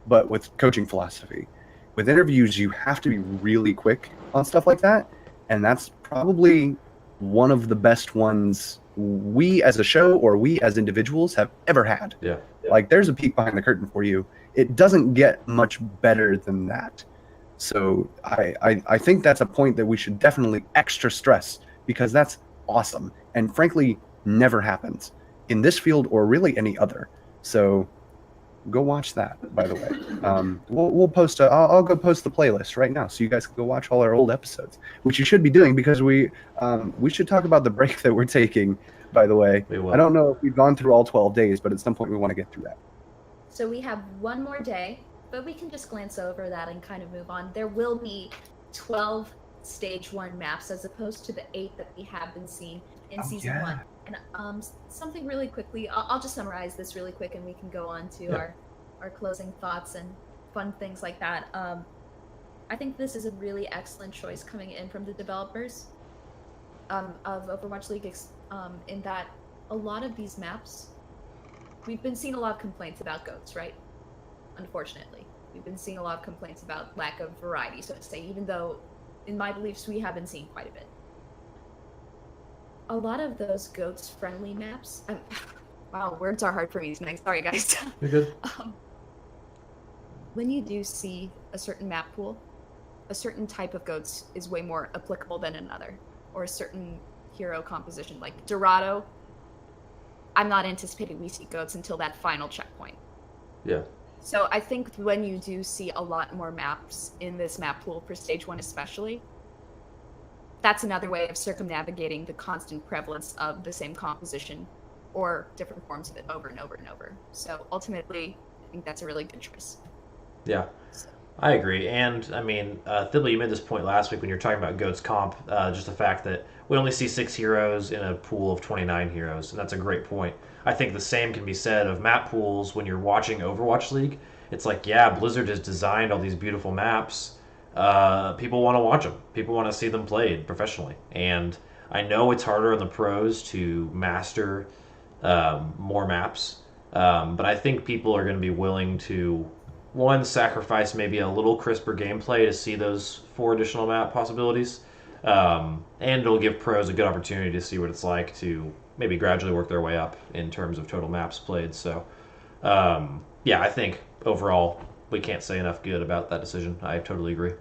But with coaching philosophy, with interviews, you have to be really quick on stuff like that. And that's probably one of the best ones we as a show or we as individuals have ever had. Yeah. Like there's a peek behind the curtain for you. It doesn't get much better than that. So I think that's a point that we should definitely extra stress because that's awesome. And frankly, never happens in this field or really any other. So go watch that, by the way. We'll post I'll go post the playlist right now so you guys can go watch all our old episodes, which you should be doing because we should talk about the break that we're taking, by the way. We will. I don't know if we've gone through all 12 days, but at some point we want to get through that. So we have one more day, but we can just glance over that and kind of move on. There will be 12 stage 1 maps as opposed to the 8 that we have been seeing in season 1. And something really quickly, I'll just summarize this really quick and we can go on to our closing thoughts and fun things like that. I think this is a really excellent choice coming in from the developers of Overwatch League, in that a lot of these maps, we've been seeing a lot of complaints about goats, right? Unfortunately. We've been seeing a lot of complaints about lack of variety, so to say, even though, in my beliefs, we have been seeing quite a bit. A lot of those goats-friendly maps... wow, words are hard for me tonight. Sorry, guys. You're good. When you do see a certain map pool, a certain type of goats is way more applicable than another, or a certain hero composition. Like Dorado, I'm not anticipating we see goats until that final checkpoint. Yeah. So I think when you do see a lot more maps in this map pool for stage 1 especially, that's another way of circumnavigating the constant prevalence of the same composition or different forms of it over and over and over. So ultimately, I think that's a really good choice. Yeah, I agree. And I mean, Thibley, you made this point last week when you were talking about Goat's comp, just the fact that we only see 6 heroes in a pool of 29 heroes, and that's a great point. I think the same can be said of map pools when you're watching Overwatch League. It's like, yeah, Blizzard has designed all these beautiful maps. People want to watch them. People want to see them played professionally. And I know it's harder on the pros to master more maps, but I think people are going to be willing to one sacrifice maybe a little crisper gameplay to see those 4 additional map possibilities, and it'll give pros a good opportunity to see what it's like to maybe gradually work their way up in terms of total maps played. So, yeah, I think overall we can't say enough good about that decision. I totally agree.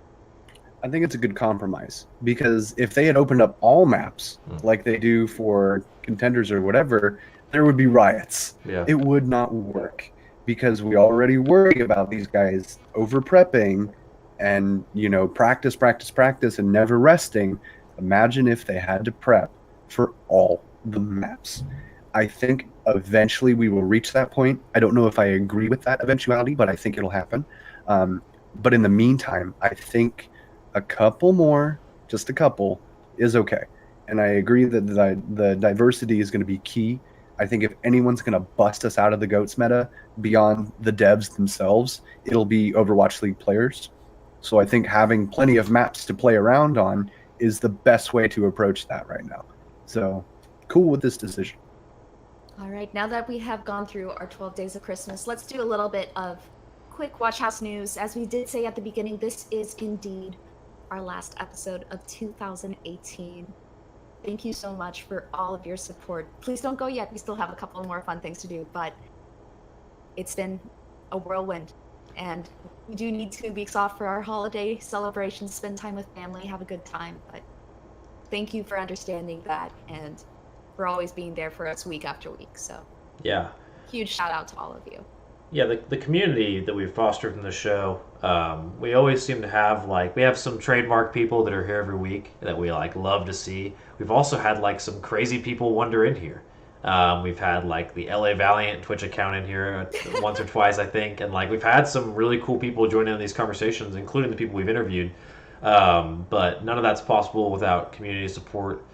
I think it's a good compromise because if they had opened up all maps like they do for contenders or whatever, there would be riots. Yeah. It would not work because we already worry about these guys over prepping and, practice and never resting. Imagine if they had to prep for all the maps. I think eventually we will reach that point. I don't know if I agree with that eventuality, but I think it'll happen. But in the meantime, I think a couple more, just a couple, is okay. And I agree that the diversity is going to be key. I think if anyone's going to bust us out of the GOATS meta beyond the devs themselves, it'll be Overwatch League players. So I think having plenty of maps to play around on is the best way to approach that right now. So cool with this decision. All right, now that we have gone through our 12 days of Christmas, let's do a little bit of quick WatchHaus news. As we did say at the beginning, this is indeed our last episode of 2018. Thank you so much for all of your support. Please don't go yet. We still have a couple more fun things to do, but it's been a whirlwind. And we do need 2 weeks off for our holiday celebrations, spend time with family, have a good time. But thank you for understanding that and for always being there for us week after week. So Yeah. huge shout out to all of you. Yeah, the community that we've fostered in the show, we always seem to have we have some trademark people that are here every week that we love to see. We've also had some crazy people wander in here. We've had the LA Valiant Twitch account in here once or twice, I think, and we've had some really cool people join in these conversations, including the people we've interviewed. But none of that's possible without community support.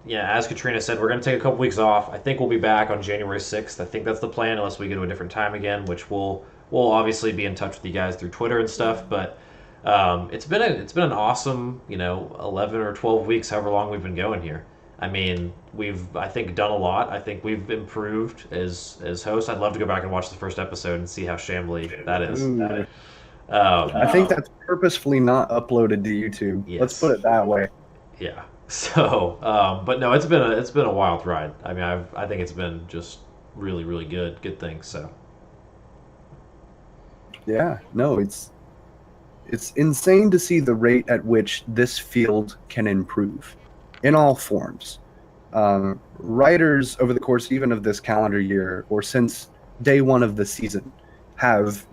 Yeah, as Katrina said, we're going to take a couple weeks off. I think we'll be back on January 6th. I think that's the plan, unless we go to a different time again, which we'll obviously be in touch with you guys through Twitter and stuff. But it's been an awesome 11 or 12 weeks, however long we've been going here. I mean, we've I think done a lot. I think we've improved as hosts. I'd love to go back and watch the first episode and see how shambly that is. I think that's purposefully not uploaded to YouTube. Yes. Let's put it that way. Yeah. So, but no, it's been a wild ride. I mean, I think it's been just really, really good things. So, yeah, no, it's insane to see the rate at which this field can improve in all forms. Writers over the course even of this calendar year or since day one of the season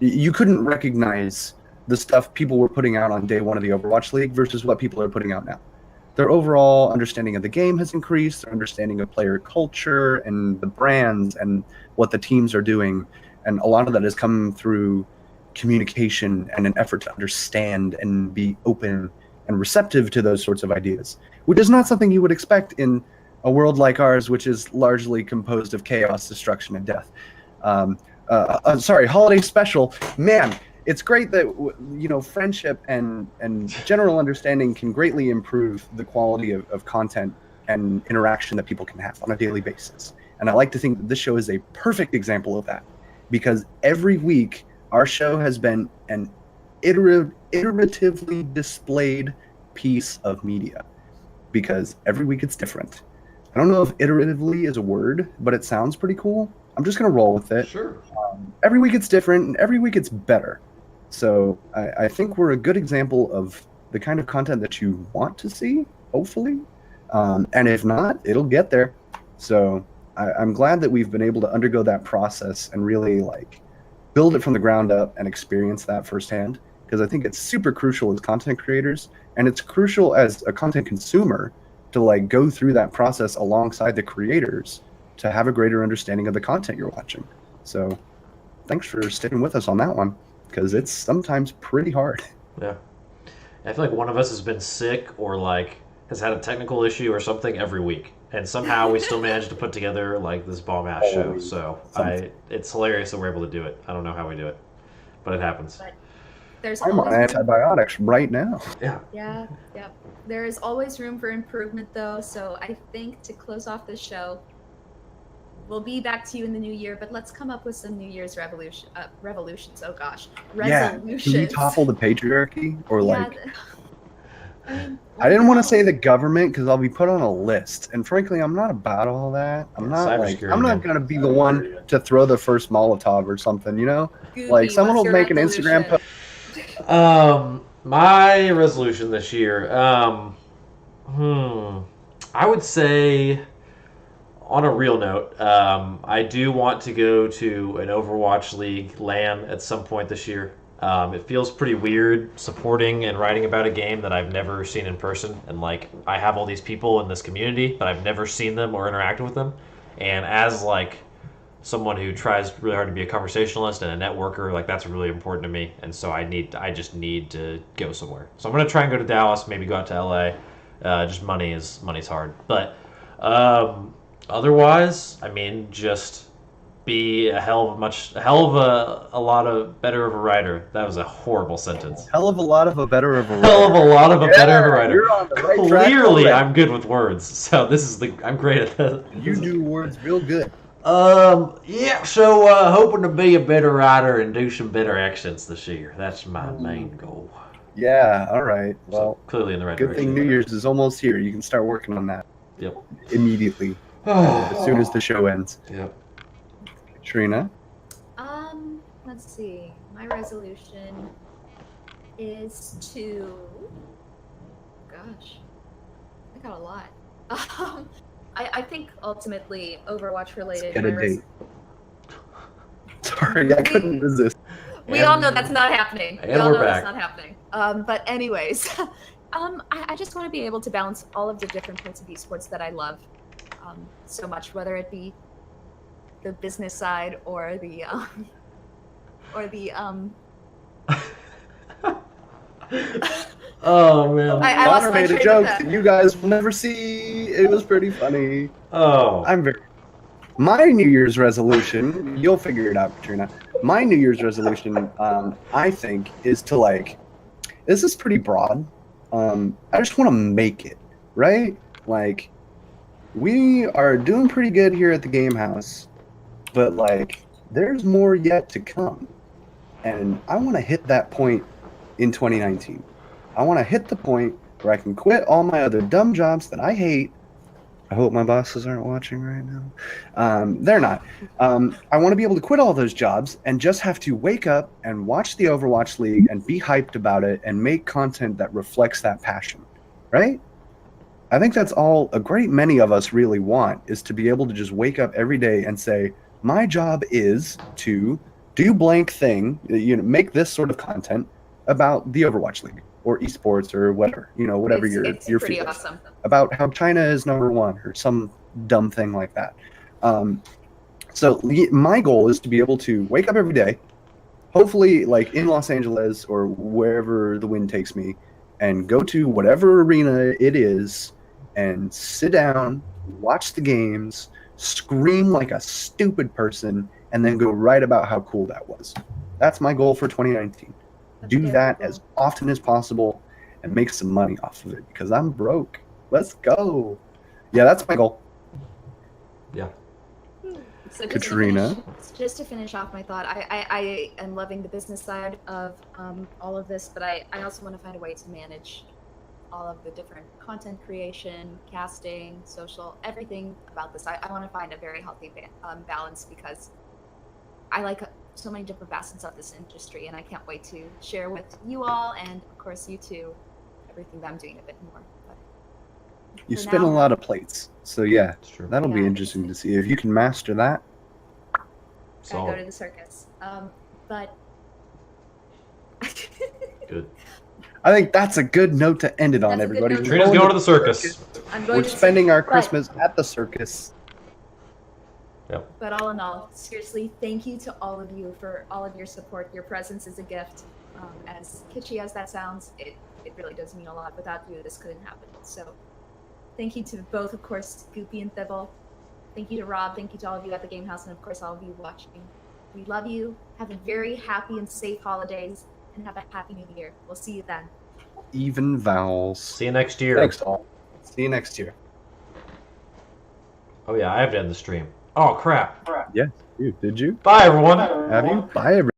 you couldn't recognize the stuff people were putting out on day one of the Overwatch League versus what people are putting out now. Their overall understanding of the game has increased, their understanding of player culture and the brands and what the teams are doing. And a lot of that has come through communication and an effort to understand and be open and receptive to those sorts of ideas, which is not something you would expect in a world like ours, which is largely composed of chaos, destruction, and death. Holiday special. Man, it's great that friendship and general understanding can greatly improve the quality of content and interaction that people can have on a daily basis. And I like to think that this show is a perfect example of that, because every week our show has been an iteratively displayed piece of media, because every week it's different. I don't know if iteratively is a word, but it sounds pretty cool. I'm just going to roll with it. Sure. Every week it's different, and every week it's better. So I think we're a good example of the kind of content that you want to see, hopefully. And if not, it'll get there. So I'm glad that we've been able to undergo that process and really build it from the ground up and experience that firsthand. because I think it's super crucial as content creators, and it's crucial as a content consumer to like go through that process alongside the creators to have a greater understanding of the content you're watching. So thanks for sticking with us on that one, because it's sometimes pretty hard. Yeah. I feel like one of us has been sick or like has had a technical issue or something every week, and somehow we still managed to put together like this bomb ass show. Always So something. it's hilarious that we're able to do it. I don't know how we do it, but it happens. But there's I'm on always room. antibiotics right now. Yeah. Yeah, yeah. There is always room for improvement, though. So I think to close off this show, we'll be back to you in the new year. But let's come up with some New Year's revolutions. Oh gosh, Yeah, resolutions. can we topple the patriarchy or like? Yeah, I mean, I didn't want to say no. the government because I'll be put on a list, and frankly, I'm not about all that. I'm not like Cybersecurity, I'm not man. gonna be the one to throw the first Molotov or something, you know? Goofy, Like someone what's will your make an Instagram resolution? post. My resolution this year, I would say, on a real note, I do want to go to an Overwatch League LAN at some point this year. It feels pretty weird supporting and writing about a game that I've never seen in person, and like I have all these people in this community, but I've never seen them or interacted with them. And as like someone who tries really hard to be a conversationalist and a networker, like that's really important to me. And so I just need to go somewhere. So I'm gonna try and go to Dallas, maybe go out to LA. Just money's hard, but otherwise, I mean, just be a hell of a lot of better of a writer. That was a horrible sentence. Hell of a lot of a better of a Hell of a lot of a better of a writer. You're on the right track Clearly, already. I'm good with words, so I'm great at that. You do words real good. Yeah, so hoping to be a better writer and do some better accents this year. That's my main goal. Yeah, all right. So Well, clearly in the right good direction. thing New Year's is almost here. You can start working on that Yep. immediately, as soon as the show ends. Yep. Trina? Let's see. My resolution is to. Gosh, I got a lot. I think ultimately Overwatch related. Get a date. Sorry, I couldn't resist. We all know that's not happening. We And all we're know back. that's not happening. But anyways, I just want to be able to balance all of the different parts of esports that I love so much, whether it be the business side or the Oh man. I lost Connor my made a train of joke thought. that you guys will never see. It was pretty funny. Oh. My New Year's resolution, you'll figure it out, Katrina. My New Year's resolution, I think, is to like, this is pretty broad. I just want to make it, right? Like, we are doing pretty good here at the Game Haus, but like, there's more yet to come. And I want to hit that point in 2019. I want to hit the point where I can quit all my other dumb jobs that I hate. I hope my bosses aren't watching right now. They're not. I want to be able to quit all those jobs and just have to wake up and watch the Overwatch League and be hyped about it and make content that reflects that passion, right? I think that's all a great many of us really want, is to be able to just wake up every day and say, my job is to do blank thing, make this sort of content about the Overwatch League or esports or whatever, whatever it's your pretty field is. awesome. About how China is #1 or some dumb thing like that. So my goal is to be able to wake up every day, hopefully like in Los Angeles or wherever the wind takes me, and go to whatever arena it is and sit down, watch the games, scream like a stupid person, and then go write about how cool that was. That's my goal for 2019. Do Very that cool. as often as possible and make some money off of it, because I'm broke. Let's go. Yeah, that's my goal. Yeah. So Katrina? just to finish off my thought, I am loving the business side of all of this, but I also want to find a way to manage all of the different content creation, casting, social, everything about this. I want to find a very healthy balance, because I like so many different facets of this industry, and I can't wait to share with you all, and of course you too, everything that I'm doing a bit more. But You for spin a now- lot of plates. So yeah, It's true. that'll be Yeah. interesting to see. If you can master that, Gotta go Solid. to the circus. But Good. I think that's a good note to end it on, That's a good everybody. note. Trina's going to the circus. I'm going We're to spending our but- Christmas at the circus. But all in all, seriously, thank you to all of you for all of your support. Your presence is a gift. As kitschy as that sounds, it really does mean a lot. Without you, this couldn't happen. So thank you to both, of course, Goopy and Thibble. Thank you to Rob. Thank you to all of you at the Game House, and of course, all of you watching. We love you. Have a very happy and safe holidays, and have a happy new year. We'll see you then. Even vowels. See you next year. Thanks, all. See you next year. Oh yeah, I have to end the stream. Oh crap. Yes, dude. Did you? Bye everyone. Have you? Bye, everybody.